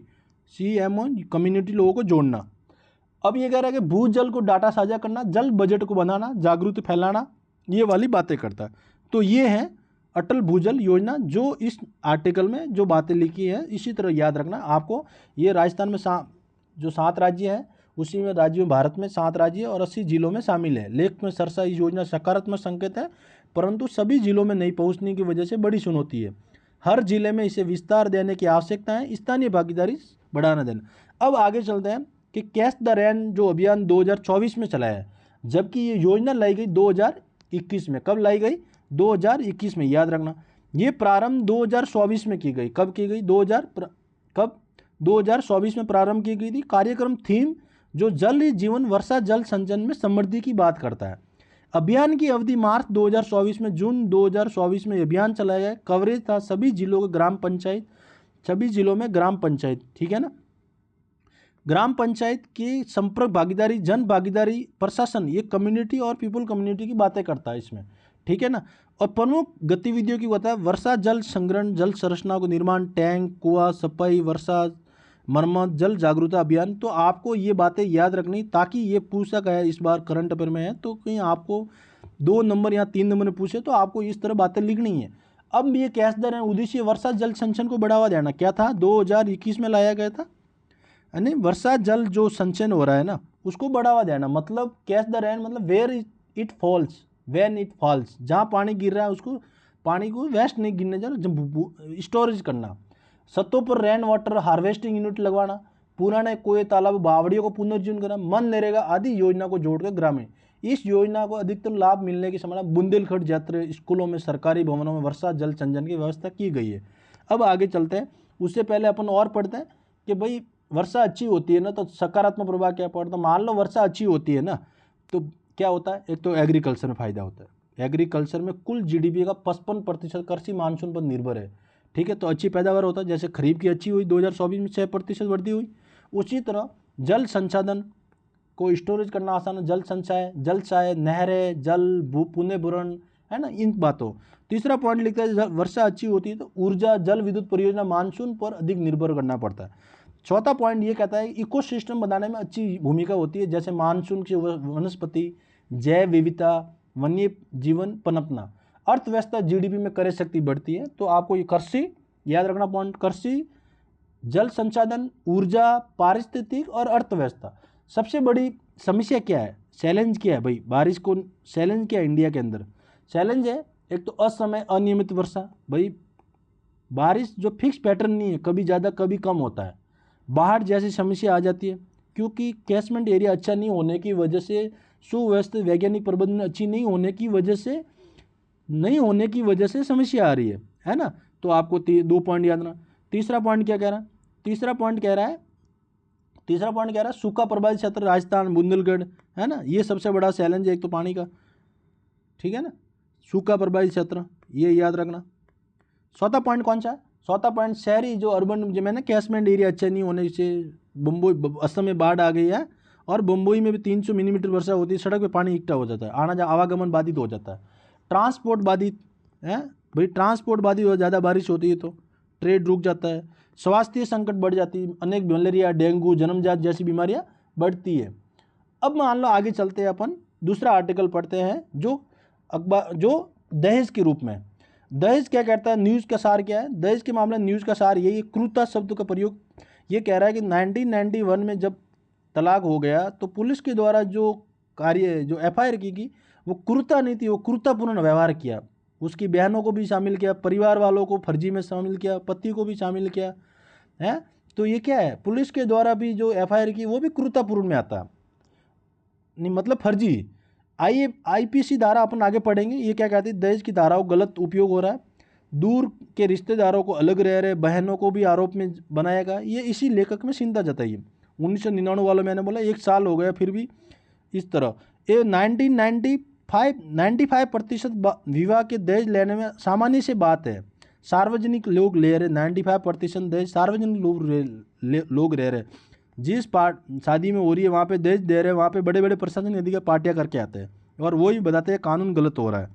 CMO, कम्युनिटी लोगों को जोड़ना। अब ये कह रहा है कि भूजल को डाटा साझा करना, जल बजट को बनाना, जागरूकता फैलाना, ये वाली बातें करता है। तो ये है अटल भूजल योजना, जो इस आर्टिकल में जो बातें लिखी है। इसी तरह याद रखना आपको, ये राजस्थान में जो 7 राज्य हैं, उसी में राज्यों भारत में 7 राज्य और 80 जिलों में शामिल है। लेख में सरसा इस योजना सकारात्मक संकेत है, परंतु सभी जिलों में नहीं पहुंचने की वजह से बड़ी चुनौती है। हर जिले में इसे विस्तार देने की आवश्यकता है, स्थानीय भागीदारी बढ़ाना देना। अब आगे चलते हैं कि कैच द रेन जो अभियान 2024 में चलाया है, जबकि ये योजना लाई गई 2021 में। कब लाई गई? 2021 में, याद रखना। ये प्रारंभ 2024 में की गई। कब की गई? 2024 में प्रारंभ की गई थी। कार्यक्रम थीम जो जल ही जीवन, वर्षा जल संचयन में समृद्धि की बात करता है। अभियान की अवधि मार्च 2024 में जून 2024 में अभियान चलाया गया। कवरेज था सभी जिलों के ग्राम पंचायत, सभी जिलों में ग्राम पंचायत, ठीक है ना। ग्राम पंचायत की संपर्क भागीदारी, जन भागीदारी, प्रशासन, ये कम्युनिटी और पीपल कम्युनिटी की बातें करता है इसमें, ठीक है ना। और प्रमुख गतिविधियों की बताया, वर्षा जल संग्रहण, जल संरचना को निर्माण, टैंक, कुआं, सफाई, वर्षा मरम्मत, जल जागरूकता अभियान। तो आपको ये बातें याद रखनी, ताकि ये पूछा गया इस बार करंट अफेयर में है, तो कहीं आपको 2 नंबर या 3 नंबर में पूछे तो आपको इस तरह बातें लिखनी है। अब ये कैश दर है, उद्देश्य वर्षा जल संचयन को बढ़ावा देना, क्या था 2021 में लाया गया था, यानी वर्षा जल जो संचयन हो रहा है ना उसको बढ़ावा देना। मतलब कैच द रेन, मतलब where it falls, when it falls, जहाँ पानी गिर रहा है उसको, पानी को वेस्ट नहीं गिरने देना, स्टोरेज करना। सतहों पर रेन वाटर हार्वेस्टिंग यूनिट लगवाना, पुराने कुएं, तालाब, बावड़ियों को पुनर्जीवन करना, मनरेगा आदि योजना को जोड़कर ग्रामीण। इस योजना को अधिकतम लाभ मिलने की संभावना। बुंदेलखंड क्षेत्र स्कूलों में, सरकारी भवनों में वर्षा जल संचयन की व्यवस्था की गई है। अब आगे चलते हैं, उससे पहले अपन और पढ़ते हैं कि भाई वर्षा अच्छी होती है ना तो सकारात्मक प्रभाव क्या पड़ता है। मान लो वर्षा अच्छी होती है ना तो क्या होता है, एक तो एग्रीकल्चर में फायदा होता है। एग्रीकल्चर में कुल जीडीपी का 55% कृषि मानसून पर निर्भर है, ठीक है। तो अच्छी पैदावार होता है, जैसे खरीफ की अच्छी हुई 2024 में 6% वृद्धि हुई। उसी तरह जल संसाधन को स्टोरेज करना आसान है, जल चाहे नहरें, जल पुनर्भरण, है ना, इन बातों। तीसरा पॉइंट लिखता है वर्षा अच्छी होती है तो ऊर्जा, जल विद्युत परियोजना मानसून पर अधिक निर्भर करना पड़ता है। चौथा पॉइंट ये कहता है इकोसिस्टम बनाने में अच्छी भूमिका होती है, जैसे मानसून की वनस्पति, जैव विविधता, वन्य जीवन पनपना। अर्थव्यवस्था जीडीपी में क्रय शक्ति बढ़ती है। तो आपको ये कृषि याद रखना पॉइंट, कृषि, जल संसाधन, ऊर्जा, पारिस्थितिक और अर्थव्यवस्था। सबसे बड़ी समस्या क्या है, चैलेंज क्या है भाई बारिश को, चैलेंज क्या है इंडिया के अंदर, चैलेंज है एक तो असमय अनियमित वर्षा, भाई बारिश जो फिक्स पैटर्न नहीं है, कभी ज़्यादा कभी कम होता है। बाढ़ जैसी समस्या आ जाती है, क्योंकि कैचमेंट एरिया अच्छा नहीं होने की वजह से, सुव्यवस्थित वैज्ञानिक प्रबंधन अच्छी नहीं होने की वजह से समस्या आ रही है ना। तो आपको 2 पॉइंट याद रखना। तीसरा पॉइंट क्या कह रहा है, तीसरा पॉइंट कह रहा है सूखा प्रभावित क्षेत्र राजस्थान, बुंदेलखंड, है ना, ये सबसे बड़ा चैलेंज है एक तो पानी का, ठीक है ना, सूखा प्रभावित क्षेत्र, ये याद रखना। चौथा पॉइंट कौन सा है, चौथा पॉइंट शहरी जो अर्बन, जो मैंने कैचमेंट एरिया अच्छे नहीं होने से बम्बई, असम में बाढ़ आ गई है और बम्बई में भी 300 मिलीमीटर वर्षा होती है, सड़क पे पानी इकट्ठा हो जाता है, आवागमन बाधित हो जाता है। ट्रांसपोर्ट बाधित है भाई, ट्रांसपोर्ट बाधित हो, ज़्यादा बारिश होती है तो ट्रेड रुक जाता है। स्वास्थ्य संकट बढ़ जाती है, अनेक मलेरिया, डेंगू, जन्मजात जैसी बीमारियाँ बढ़ती है। अब मान लो आगे चलते हैं, अपन दूसरा आर्टिकल पढ़ते हैं जो दहेज के रूप में। दहेज क्या कहता है, न्यूज़ का सार क्या है, दहेज के मामले में न्यूज़ का सार यही, क्रूरता शब्द का प्रयोग। ये कह रहा है कि 1991 में जब तलाक हो गया तो पुलिस के द्वारा जो एफआईआर की वो क्रूरता नहीं थी, वो क्रूरतापूर्ण व्यवहार किया। उसकी बहनों को भी शामिल किया, परिवार वालों को फर्जी में शामिल किया, पति को भी शामिल किया है। तो ये क्या है, पुलिस के द्वारा भी जो एफआईआर की वो भी क्रूरतापूर्ण में आता नहीं, मतलब फर्जी। आईपीसी धारा अपन आगे पढ़ेंगे, ये क्या कहती है, दहेज की धाराओं गलत उपयोग हो रहा है, दूर के रिश्तेदारों को अलग रह रहे, बहनों को भी आरोप में बनाएगा। ये इसी लेखक में चिंता जताई है। 1999 वाला मैंने बोला 1 साल हो गया फिर भी इस तरह। ये 95% विवाह के दहेज लेने में सामान्य से बात है, सार्वजनिक लोग ले रहे, 95% दहेज सार्वजनिक लोग रह रहे। जिस शादी में हो रही है वहाँ पे दहेज दे रहे हैं, वहाँ पे बड़े बड़े प्रशासन अधिकारी पार्टियाँ करके आते हैं और वो ही बताते हैं कानून गलत हो रहा है।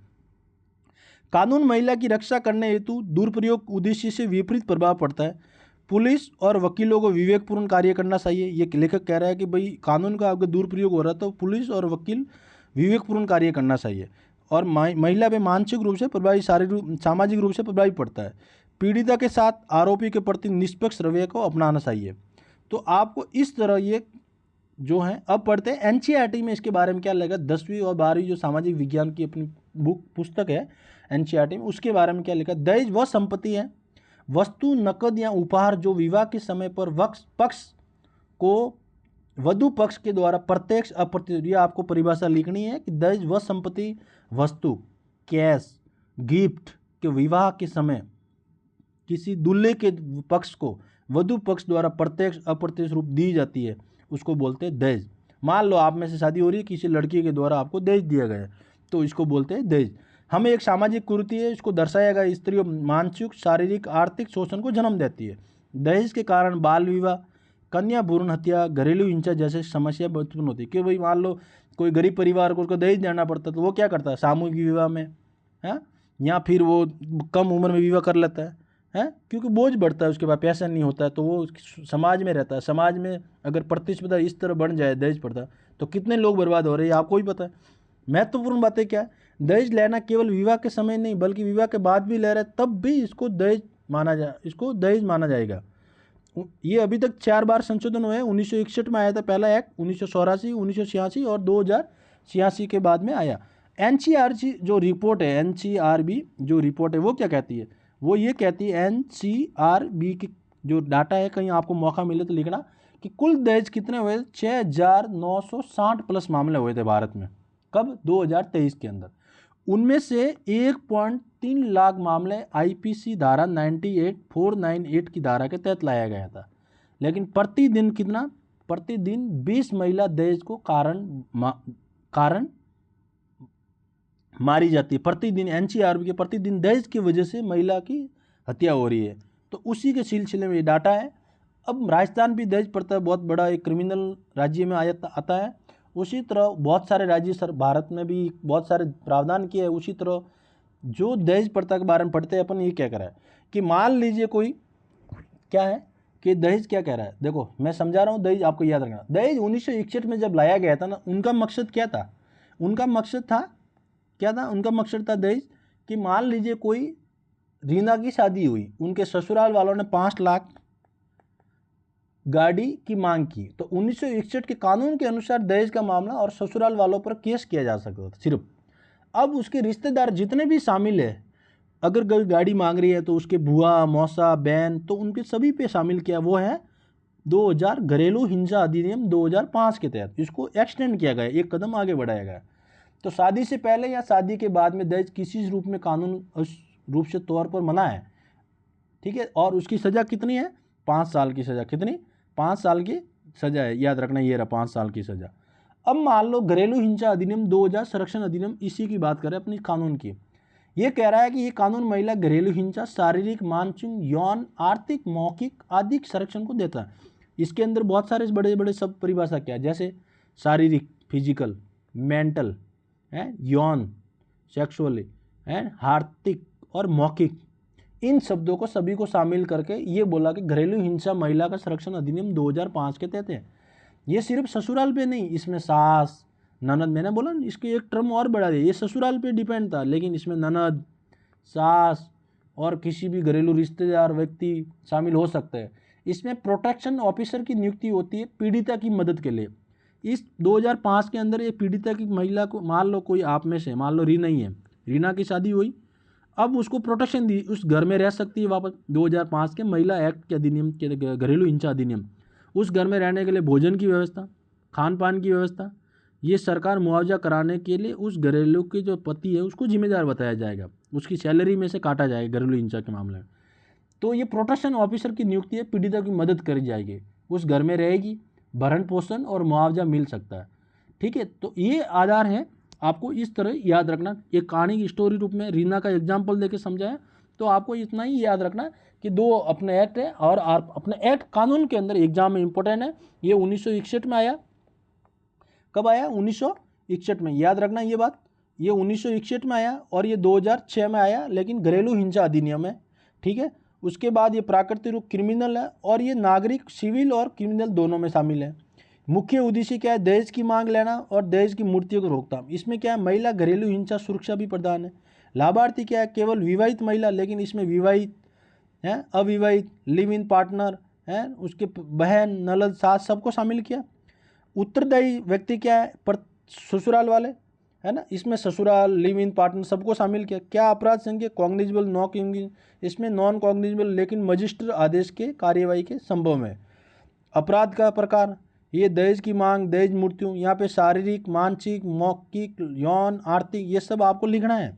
कानून महिला की रक्षा करने हेतु दुरुपयोग उद्देश्य से विपरीत प्रभाव पड़ता है। पुलिस और वकीलों को विवेकपूर्ण कार्य करना चाहिए। ये लेखक कह रहा है कि भाई कानून का अगर दुरुपयोग हो रहा है तो पुलिस और वकील विवेकपूर्ण कार्य करना चाहिए। और महिला पे मानसिक रूप से प्रभावी, शारीरिक सामाजिक रूप से प्रभावी पड़ता है। पीड़िता के साथ आरोपी के प्रति निष्पक्ष रवैया को अपनाना चाहिए। तो आपको इस तरह ये जो है, अब पढ़ते हैं एनसीईआरटी में इसके बारे में क्या लगेगा। 10वीं और 12वीं जो सामाजिक विज्ञान की अपनी पुस्तक है एनसीईआरटी में, उसके बारे में क्या लिखा। दहेज वह संपत्ति है, वस्तु, नकद या उपहार जो विवाह के समय पर पक्ष को वधु पक्ष के द्वारा प्रत्यक्ष अप्रत्यक्ष, यह आपको परिभाषा लिखनी है कि दहेज वह संपत्ति, वस्तु, कैश, गिफ्ट के विवाह के समय किसी दूल्हे के पक्ष को वधु पक्ष द्वारा प्रत्यक्ष अप्रत्यक्ष रूप दी जाती है, उसको बोलते हैं दहेज। मान लो आप में से शादी हो रही है, किसी लड़की के द्वारा आपको दहेज दिया गया तो इसको बोलते हैं दहेज। हमें एक सामाजिक कुरीति है, इसको दर्शाया गया स्त्री मानसिक, शारीरिक, आर्थिक शोषण को जन्म देती है। दहेज के कारण बाल विवाह, कन्या भ्रूण हत्या, घरेलू हिंसा जैसे समस्या उत्पन्न होती है कि भाई मान लो कोई गरीब परिवार को उसको दहेज देना पड़ता है तो वो क्या करता है, सामूहिक विवाह में है, या फिर वो कम उम्र में विवाह कर लेता है, क्योंकि बोझ बढ़ता है, उसके बाद पैसा नहीं होता है, तो वो समाज में रहता है। समाज में अगर प्रतिस्पर्धा इस तरह बढ़ जाए दहेज प्रथा, तो कितने लोग बर्बाद हो रहे हैं आपको ही पता है। महत्वपूर्ण बातें क्या है, दहेज लेना केवल विवाह के समय नहीं बल्कि विवाह के बाद भी ले रहा है तब भी इसको दहेज माना जाएगा। ये अभी तक 4 बार संशोधन हुए हैं। 1961 में आया था पहला एक्ट, 1984, 1986 और 2086 के बाद में आया। एनसीआरबी जो रिपोर्ट है, एनसीआरबी जो रिपोर्ट है वो क्या कहती है, वो ये कहती है एनसीआरबी की जो डाटा है, कहीं आपको मौका मिले तो लिखना कि कुल दहेज कितने हुए, 6960 प्लस मामले हुए थे भारत में। कब, 2023 के अंदर। उनमें से 1.3 लाख मामले आईपीसी धारा 498 की धारा के तहत लाया गया था। लेकिन प्रतिदिन कितना, प्रतिदिन 20 महिला दहेज को कारण मारी जाती है। प्रतिदिन एनसीआरबी के प्रतिदिन दहेज की वजह से महिला की हत्या हो रही है। तो उसी के सिलसिले में ये डाटा है। अब राजस्थान भी दहेज प्रथा बहुत बड़ा एक क्रिमिनल राज्य में आता है। उसी तरह बहुत सारे राज्य भारत में भी बहुत सारे प्रावधान किए हैं। उसी तरह जो दहेज प्रथा के बारे में पढ़ते हैं अपन, ये क्या कह रहा है कि मान लीजिए कोई क्या है कि दहेज क्या कह रहा है, देखो मैं समझा रहा हूँ। दहेज आपको याद रखना, दहेज 1961 में जब लाया गया था ना, उनका मकसद क्या था, उनका मकसद था दहेज कि मान लीजिए कोई रीना की शादी हुई, उनके ससुराल वालों ने 5 लाख गाड़ी की मांग की, तो 1961 के कानून के अनुसार दहेज का मामला और ससुराल वालों पर केस किया जा सकता था सिर्फ। अब उसके रिश्तेदार जितने भी शामिल है, अगर कोई गाड़ी मांग रही है तो उसके बुआ, मौसा, बहन, तो उनके सभी पे शामिल किया। वो है 2000 घरेलू हिंसा अधिनियम 2005 के तहत इसको एक्सटेंड किया गया, एक कदम आगे बढ़ाया गया। तो शादी से पहले या शादी के बाद में दहेज किसी रूप में कानून रूप से तौर पर मना है, ठीक है। और उसकी सज़ा कितनी है, 5 साल की सज़ा। कितनी, 5 साल की सज़ा है, याद रखना, ये रहा 5 साल की सज़ा। अब मान लो घरेलू हिंसा अधिनियम 2000 संरक्षण अधिनियम, इसी की बात करें अपनी कानून की। ये कह रहा है कि ये कानून महिला घरेलू हिंसा, शारीरिक, मानसिक, यौन, आर्थिक, मौखिक आदि संरक्षण को देता है। इसके अंदर बहुत सारे बड़े बड़े सब परिभाषा क्या है, जैसे शारीरिक, फिजिकल, मेंटल है, यौन, सेक्सुअली है, आर्थिक और मौखिक, इन शब्दों को सभी को शामिल करके ये बोला कि घरेलू हिंसा महिला का संरक्षण अधिनियम 2005 के तहत है। ये सिर्फ ससुराल पे नहीं, इसमें सास, ननद, मैंने बोला ना इसके एक टर्म और बढ़ा दिया, ये ससुराल पे डिपेंड था, लेकिन इसमें ननद, सास और किसी भी घरेलू रिश्तेदार व्यक्ति शामिल हो सकते हैं। इसमें प्रोटेक्शन ऑफिसर की नियुक्ति होती है पीड़िता की मदद के लिए। इस 2005 के अंदर ये पीड़िता की महिला को, मान लो कोई आप में से, मान लो रीना ही है, रीना की शादी हुई, अब उसको प्रोटेक्शन दी, उस घर में रह सकती है वापस। 2005 के महिला एक्ट के अधिनियम के घरेलू हिंसा अधिनियम, उस घर में रहने के लिए भोजन की व्यवस्था, खान पान की व्यवस्था, ये सरकार मुआवजा कराने के लिए उस घरेलू के जो पति है उसको जिम्मेदार बताया जाएगा, उसकी सैलरी में से काटा जाएगा घरेलू हिंसा के मामले में। तो ये प्रोटेक्शन ऑफिसर की नियुक्ति है, पीड़िता की मदद करी जाएगी, उस घर में रहेगी, भरण पोषण और मुआवजा मिल सकता है, ठीक है। तो ये आधार है, आपको इस तरह याद रखना। एक कहानी की स्टोरी रूप में रीना का एग्जाम्पल देके समझाया, तो आपको इतना ही याद रखना कि 2 अपने एक्ट है, और अपने एक्ट कानून के अंदर एग्जाम में इंपॉर्टेंट है। ये 1961 में आया, कब आया, 1961 में, याद रखना ये बात, ये 1961 में आया और ये 2006 में आया, लेकिन घरेलू हिंसा अधिनियम है, ठीक है। उसके बाद ये प्राकृतिक रूप क्रिमिनल है, और ये नागरिक, सिविल और क्रिमिनल दोनों में शामिल है। मुख्य उद्देश्य क्या है, दहेज की मांग लेना और दहेज की मूर्तियों को रोकथाम। इसमें क्या है, महिला घरेलू हिंसा सुरक्षा भी प्रदान है। लाभार्थी क्या है, केवल विवाहित महिला, लेकिन इसमें विवाहित है, अविवाहित, लिव इन पार्टनर है, उसके बहन, ननद, सास, सबको शामिल किया। उत्तरदायी व्यक्ति क्या है, पर ससुराल वाले है ना, इसमें ससुराल, लिव इन पार्टनर सबको शामिल किया। क्या अपराध संज्ञा, कॉग्निजेबल, नॉन कॉग्निजेबल, इसमें नॉन कॉग्निजेबल, लेकिन मजिस्ट्रेट आदेश के कार्यवाही के संभव है। अपराध का प्रकार, ये दहेज की मांग, दहेज मूर्तियों, यहाँ पे शारीरिक, मानसिक, मौखिक, यौन, आर्थिक, ये सब आपको लिखना है।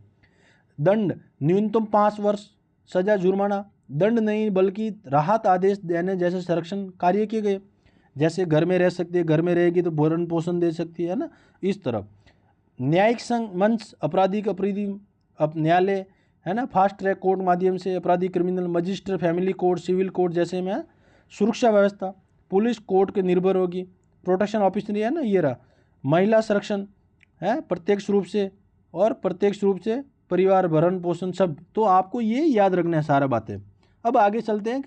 दंड, न्यूनतम 5 वर्ष, सजा जुर्माना, दंड नहीं बल्कि राहत आदेश देने जैसे संरक्षण कार्य किए गए, जैसे घर में रह सकती है, घर में रहेगी तो भरण पोषण दे सकती है ना, इस तरह। न्यायिक मंच, आपराधिक अब न्यायालय है ना, फास्ट ट्रैक कोर्ट माध्यम से, अपराधी, criminal, magistrate, family court, civil court जैसे में, सुरक्षा व्यवस्था, पुलिस कोर्ट के निर्भर होगी, प्रोटेक्शन ऑफिसर है ना, ये रहा, महिला संरक्षण है प्रत्यक्ष रूप से और प्रत्यक्ष रूप से परिवार भरण पोषण सब। तो आपको ये याद रखना है सारा बातें। अब आगे चलते हैं,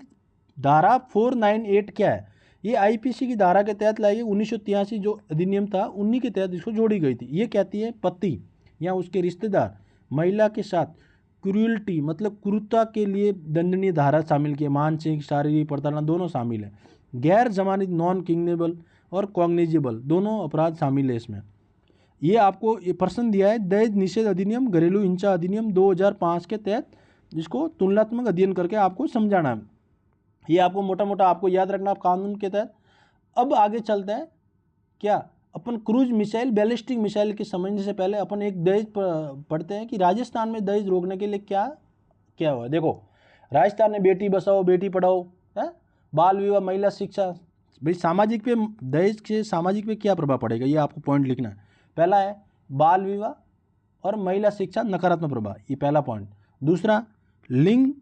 धारा 498 क्या है। ये आईपीसी की धारा के तहत लाई गई, 1983 जो अधिनियम था उन्हीं के तहत इसको जोड़ी गई थी। ये कहती है पति या उसके रिश्तेदार महिला के साथ क्रूरल्टी मतलब क्रूरता के लिए दंडनीय धारा शामिल की है, मानसिक शारीरिक प्रताड़ना दोनों शामिल है। गैर जमानत नॉन किग्नेबल और कॉग्निजेबल दोनों अपराध शामिल है इसमें। ये आपको ये प्रश्न दिया है, दहेज निषेध अधिनियम घरेलू हिंसा अधिनियम 2005 के तहत, जिसको तुलनात्मक अध्ययन करके आपको समझाना है। ये आपको मोटा मोटा आपको याद रखना कानून के तहत। अब आगे चलते हैं, क्या अपन क्रूज मिसाइल बैलिस्टिक मिसाइल के समझने से पहले अपन एक दहेज पढ़ते हैं कि राजस्थान में दहेज रोकने के लिए क्या क्या हुआ। देखो, राजस्थान में बेटी बचाओ बेटी पढ़ाओ है, बाल विवाह महिला शिक्षा। भाई सामाजिक पे दहेज के सामाजिक पे क्या प्रभाव पड़ेगा, ये आपको पॉइंट लिखना है। पहला है बाल विवाह और महिला शिक्षा नकारात्मक प्रभाव, ये पहला पॉइंट। दूसरा, लिंग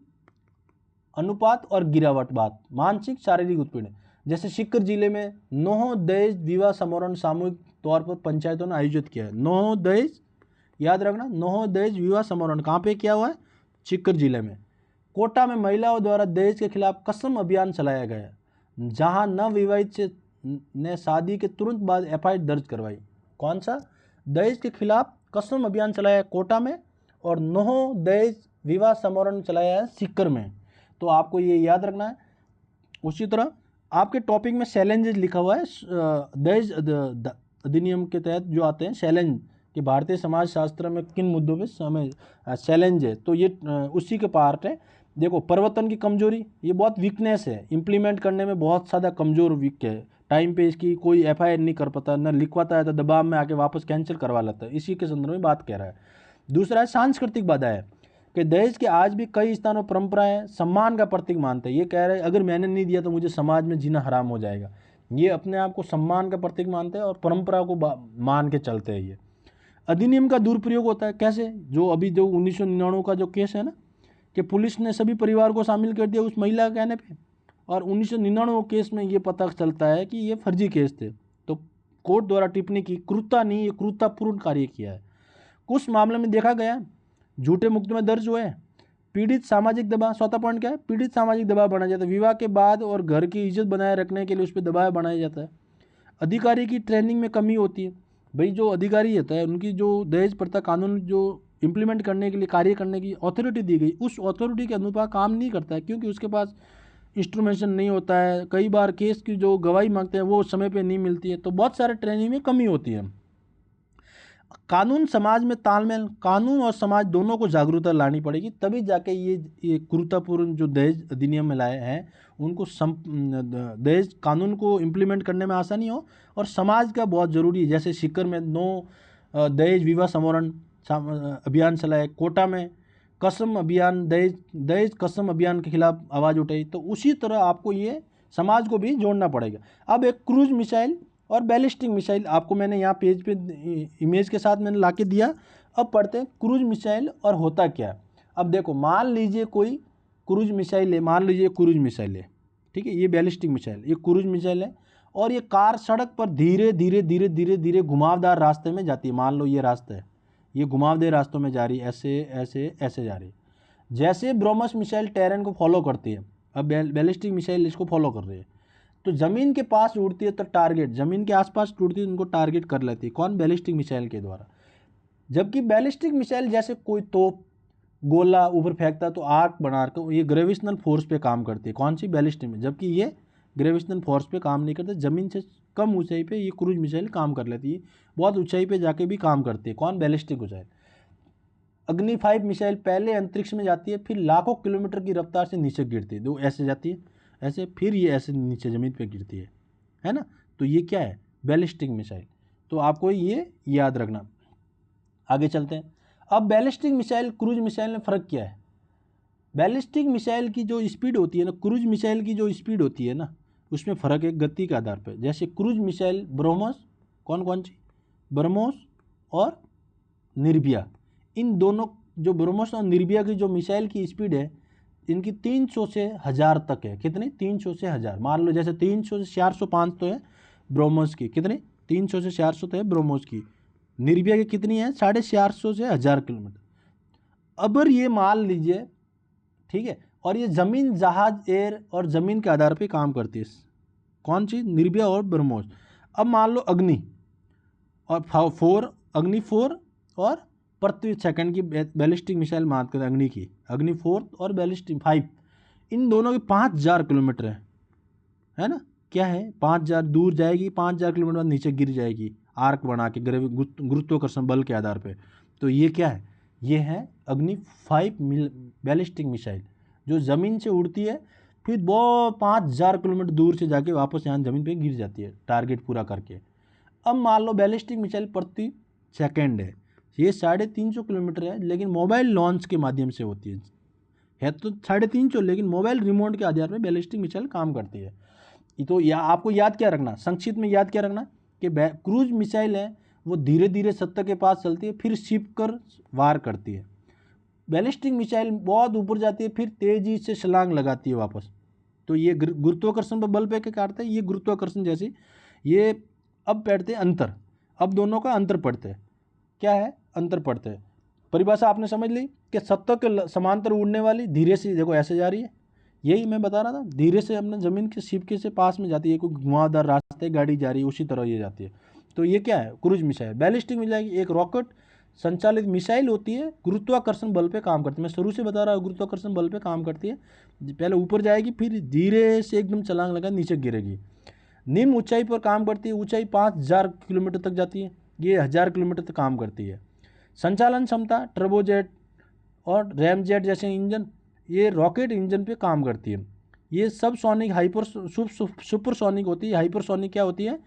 अनुपात और गिरावट बात, मानसिक शारीरिक उत्पीड़न। जैसे सीकर जिले में 9 दहेज विवाह समारोह सामूहिक तौर पर पंचायतों ने आयोजित किया है। 9 दहेज, याद रखना, 9 दहेज विवाह समारोह कहाँ पे किया हुआ है, सीकर जिले में। कोटा में महिलाओं द्वारा दहेज के खिलाफ कसम अभियान चलाया गया, जहां नवविवाहित से ने शादी के तुरंत बाद एफआईआर दर्ज करवाई। कौन सा, दहेज के खिलाफ कसम अभियान चलाया कोटा में, और 9 दहेज विवाह समारोह चलाया है सीकर में। तो आपको ये याद रखना है। उसी तरह आपके टॉपिक में चैलेंजेस लिखा हुआ है, दहेज अधिनियम के तहत जो आते हैं चैलेंज कि भारतीय समाज शास्त्र में किन मुद्दों में समय चैलेंज है, तो ये उसी के पार्ट है। देखो, प्रवर्तन की कमजोरी, ये बहुत वीकनेस है, इम्प्लीमेंट करने में बहुत ज़्यादा कमजोर वीक है, टाइम पे इसकी कोई एफआईआर नहीं कर पाता, न लिखवाता है तो दबाव में आके वापस कैंसिल करवा लेता है, इसी के संदर्भ में बात कह रहा है। दूसरा है सांस्कृतिक बाधा है कि दहेज के आज भी कई स्थानों परंपराएं सम्मान का प्रतीक मानते हैं। ये कह रहे हैं अगर मैंने नहीं दिया तो मुझे समाज में जीना हराम हो जाएगा। ये अपने आप को सम्मान का प्रतीक मानते हैं और परंपरा को मान के चलते हैं। ये अधिनियम का दुरुपयोग होता है कैसे, जो अभी जो 1999 का जो केस है ना, कि पुलिस ने सभी परिवार को शामिल कर दिया उस महिला के कहने पे, और 1999 केस में ये पता चलता है कि ये फर्जी केस थे, तो कोर्ट द्वारा टिप्पणी की क्रूरता नहीं, ये क्रूरतापूर्ण कार्य किया है। कुछ मामले में देखा गया झूठे मुकदमे दर्ज हुए। पीड़ित सामाजिक दबाव, चौथा पॉइंट क्या है, पीड़ित सामाजिक दबाव बनाया जाता है, विवाह के बाद और घर की इज्जत बनाए रखने के लिए उस पर दबाव बनाया जाता है। अधिकारी की ट्रेनिंग में कमी होती है। भाई जो अधिकारी होता है उनकी जो दहेज प्रथा कानून जो इम्प्लीमेंट करने के लिए कार्य करने की अथॉरिटी दी गई, उस अथॉरिटी के अनुसार काम नहीं करता है, क्योंकि उसके पास इंस्ट्रूमेंटेशन नहीं होता है। कई बार केस की जो गवाही मांगते हैं वो समय पे नहीं मिलती है, तो बहुत सारे ट्रेनिंग में कमी होती है। कानून समाज में तालमेल, कानून और समाज दोनों को जागरूकता लानी पड़ेगी, तभी जाके ये क्रूरतापूर्ण जो दहेज अधिनियम में लाए हैं उनको दहेज कानून को इम्प्लीमेंट करने में आसानी हो, और समाज का बहुत ज़रूरी है। जैसे सीकर में 9 दहेज विवाह समारोह अभियान चलाए, कोटा में कसम अभियान, दहेज कसम अभियान के खिलाफ आवाज़ उठाई, तो उसी तरह आपको ये समाज को भी जोड़ना पड़ेगा। अब एक क्रूज मिसाइल और बैलिस्टिक मिसाइल आपको मैंने यहाँ पेज पे इमेज के साथ मैंने लाके दिया। अब पढ़ते हैं क्रूज मिसाइल और होता क्या। अब देखो, मान लीजिए कोई क्रूज मिसाइल है, मान लीजिए क्रूज मिसाइल है, ठीक है, ये बैलिस्टिक मिसाइल, ये क्रूज मिसाइल है, और ये कार सड़क पर धीरे धीरे धीरे धीरे धीरे घुमावदार रास्ते में जाती है। मान लो ये रास्ता है, ये घुमावदार रास्तों में जा रही है, ऐसे ऐसे ऐसे जा रही है। जैसे ब्रह्मोस मिसाइल टेरेन को फॉलो करती है, अब बैलिस्टिक मिसाइल इसको फॉलो कर रही है, तो ज़मीन के पास उड़ती है तो टारगेट, ज़मीन के आसपास उड़ती है उनको टारगेट कर लेती है। कौन, बैलिस्टिक मिसाइल के द्वारा। जबकि बैलिस्टिक मिसाइल जैसे कोई तोप गोला ऊपर फेंकता है तो आर्क बनाकर ये ग्रेविटेशनल फोर्स पे काम करती है। कौन सी, बैलिस्टिक में, जबकि ये ग्रेविटेशनल फोर्स पे काम नहीं करते, ज़मीन से कम ऊंचाई पे ये क्रूज मिसाइल काम कर लेती है, बहुत ऊंचाई पे जाके भी काम करती है। कौन, बैलिस्टिक मिसाइल। अग्नि 5 मिसाइल पहले अंतरिक्ष में जाती है, फिर लाखों किलोमीटर की रफ्तार से नीचे गिरती है, तो ऐसे जाती है ऐसे, फिर ये ऐसे नीचे ज़मीन पे गिरती है ना। तो ये क्या है, बैलिस्टिक मिसाइल। तो आपको ये याद रखना। आगे चलते हैं। अब बैलिस्टिक मिसाइल क्रूज मिसाइल में फ़र्क क्या है। बैलिस्टिक मिसाइल की जो स्पीड होती है ना, क्रूज मिसाइल की जो स्पीड होती है ना, उसमें फ़र्क है गति के आधार पर। जैसे क्रूज मिसाइल ब्रह्मोस, कौन सी, ब्रह्मोस और निर्भया, इन दोनों जो ब्रह्मोस और निर्भया की जो मिसाइल की स्पीड है, इनकी 300 से 1000 तक है। कितनी? 300 से 1000। मान लो जैसे 300 से 405 तो है ब्रोमोस की, कितनी? 300 से 400 तो है ब्रोमोस की। निर्भया की कितनी है? 450 से 1000 किलोमीटर। अगर ये मान लीजिए, ठीक है, और ये ज़मीन, जहाज, एयर और ज़मीन के आधार पे काम करती है। कौन सी? निर्भया और ब्रह्मोस। अब मान लो अग्नि और 4, अग्नि 4 और पृथ्वी सेकंड की बैलिस्टिक मिसाइल बात करें अग्नि की, अग्नि 4 और बैलिस्टिक 5, इन दोनों की 5000 किलोमीटर है ना? क्या है? 5000 दूर जाएगी, 5000 किलोमीटर बाद नीचे गिर जाएगी आर्क बना के गुरुत्वाकर्षण बल के आधार पे। तो ये क्या है? ये है अग्नि 5 बैलिस्टिक मिसाइल, जो ज़मीन से उड़ती है, फिर वो 5000 किलोमीटर दूर से जाके वापस यहाँ ज़मीन पे गिर जाती है टारगेट पूरा करके। अब मान लो बैलिस्टिक मिसाइल प्रति सेकेंड है, ये 350 किलोमीटर है, लेकिन मोबाइल लॉन्च के माध्यम से होती है तो 350, लेकिन मोबाइल रिमोट के आधार पर बैलिस्टिक मिसाइल काम करती है। तो आपको याद क्या रखना, संक्षिप्त में याद क्या रखना कि क्रूज मिसाइल है वो धीरे धीरे सत्ता के पास चलती है, फिर छिप कर वार करती है। बैलिस्टिक मिसाइल बहुत ऊपर जाती है, फिर तेजी से छलांग लगाती है वापस। तो ये गुरुत्वाकर्षण पर बल पे क्या काटते हैं, ये गुरुत्वाकर्षण जैसे ये अब बैठते हैं अंतर, अब दोनों का अंतर पड़ते हैं। क्या है? अंतर पड़ते हैं। परिभाषा आपने समझ ली कि सत्ता के समांतर उड़ने वाली धीरे से, देखो ऐसे जा रही है, यही मैं बता रहा था, धीरे से अपने ज़मीन के सिप के से पास में जाती है, कोई घुमावदार रास्ते गाड़ी जा रही है उसी तरह ये जाती है। तो ये क्या है? Cruise missile. बैलिस्टिक मिसाइल एक रॉकेट संचालित मिसाइल होती है, गुरुत्वाकर्षण बल पे काम करती है। मैं शुरू से बता रहा हूँ, गुरुत्वाकर्षण बल पे काम करती है। पहले ऊपर जाएगी, फिर धीरे से एकदम छलांग लगा नीचे गिरेगी। निम्न ऊंचाई पर काम करती है, ऊंचाई 5000 किलोमीटर तक जाती है, ये 1000 किलोमीटर तक काम करती है। संचालन क्षमता टर्बोजेट और रैमजेट जैसे इंजन, ये रॉकेट इंजन पे काम करती है। ये सब सोनिक, सुपरसोनिक होती है। हाइपरसोनिक क्या होती है?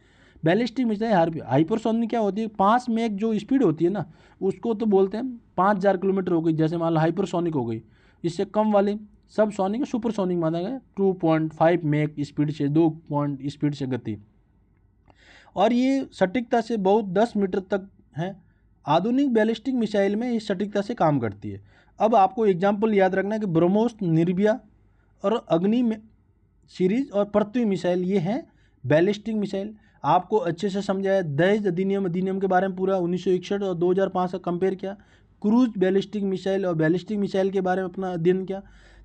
बैलिस्टिक मिसाइल हाइपरसोनिक क्या होती है? 5 मैक जो स्पीड होती है ना, उसको तो बोलते हैं 5000 किलोमीटर हो गई, जैसे मान लो हाइपरसोनिक हो गई। इससे कम वाली सब सोनिक सुपरसोनिक माना गया, 2.5 मैक स्पीड से, 2 पॉइंट स्पीड से गति, और ये सटीकता से बहुत 10 मीटर तक है। आधुनिक बैलिस्टिक मिसाइल में इस सटीकता से काम करती है। अब आपको एग्जाम्पल याद रखना है कि ब्रह्मोस, निर्भया और अग्नि में सीरीज और पृथ्वी मिसाइल, ये हैं बैलिस्टिक मिसाइल। आपको अच्छे से समझाया, दहेज अधिनियम के बारे में पूरा 1961 और 2005 का कंपेयर किया, क्रूज बैलिस्टिक मिसाइल और बैलिस्टिक मिसाइल के बारे में अपना अध्ययन किया,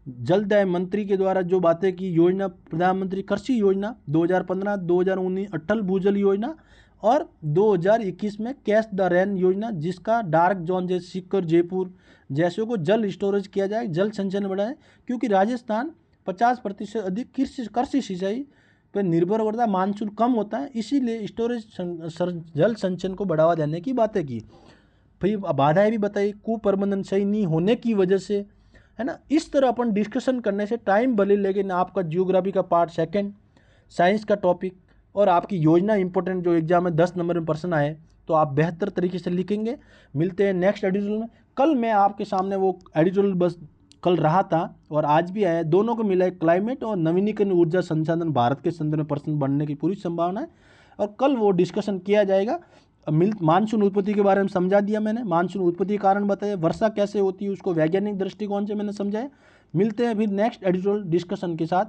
जलदाय मंत्री के द्वारा जो बातें की, योजना प्रधानमंत्री कृषि योजना 2015, 2019 अटल भूजल योजना और 2021 में कैच द रेन योजना, जिसका डार्क जोन जैसे सीकर, जयपुर जैसों को जल स्टोरेज किया जाए, जल संचयन बढ़ाए, क्योंकि राजस्थान 50% अधिक कृषि सिंचाई पर निर्भर होता है, मानसून कम होता है, इसीलिए स्टोरेज जल संचयन को बढ़ावा देने की बातें की। फिर बाधाएं भी बताई, कुप्रबंधन सही नहीं होने की वजह से, है ना। इस तरह अपन डिस्कशन करने से टाइम भले, लेकिन आपका जियोग्राफी का पार्ट सेकंड, साइंस का टॉपिक और आपकी योजना इंपॉर्टेंट जो एग्जाम में 10 नंबर में प्रश्न आए तो आप बेहतर तरीके से लिखेंगे। मिलते हैं नेक्स्ट एडिटोरियल में। कल मैं आपके सामने वो एडिटोरियल बस कल रहा था और आज भी आया, दोनों को मिला है, क्लाइमेट और नवीनीकरण ऊर्जा संसाधन भारत के संदर्भ में प्रश्न बनने की पूरी संभावना है, और कल वो डिस्कशन किया जाएगा। मानसून उत्पत्ति के बारे में समझा दिया मैंने, मानसून उत्पत्ति के कारण बताया, वर्षा कैसे होती है उसको वैज्ञानिक दृष्टिकोण से मैंने समझाया। मिलते हैं फिर नेक्स्ट एडिटोरियल डिस्कशन के साथ।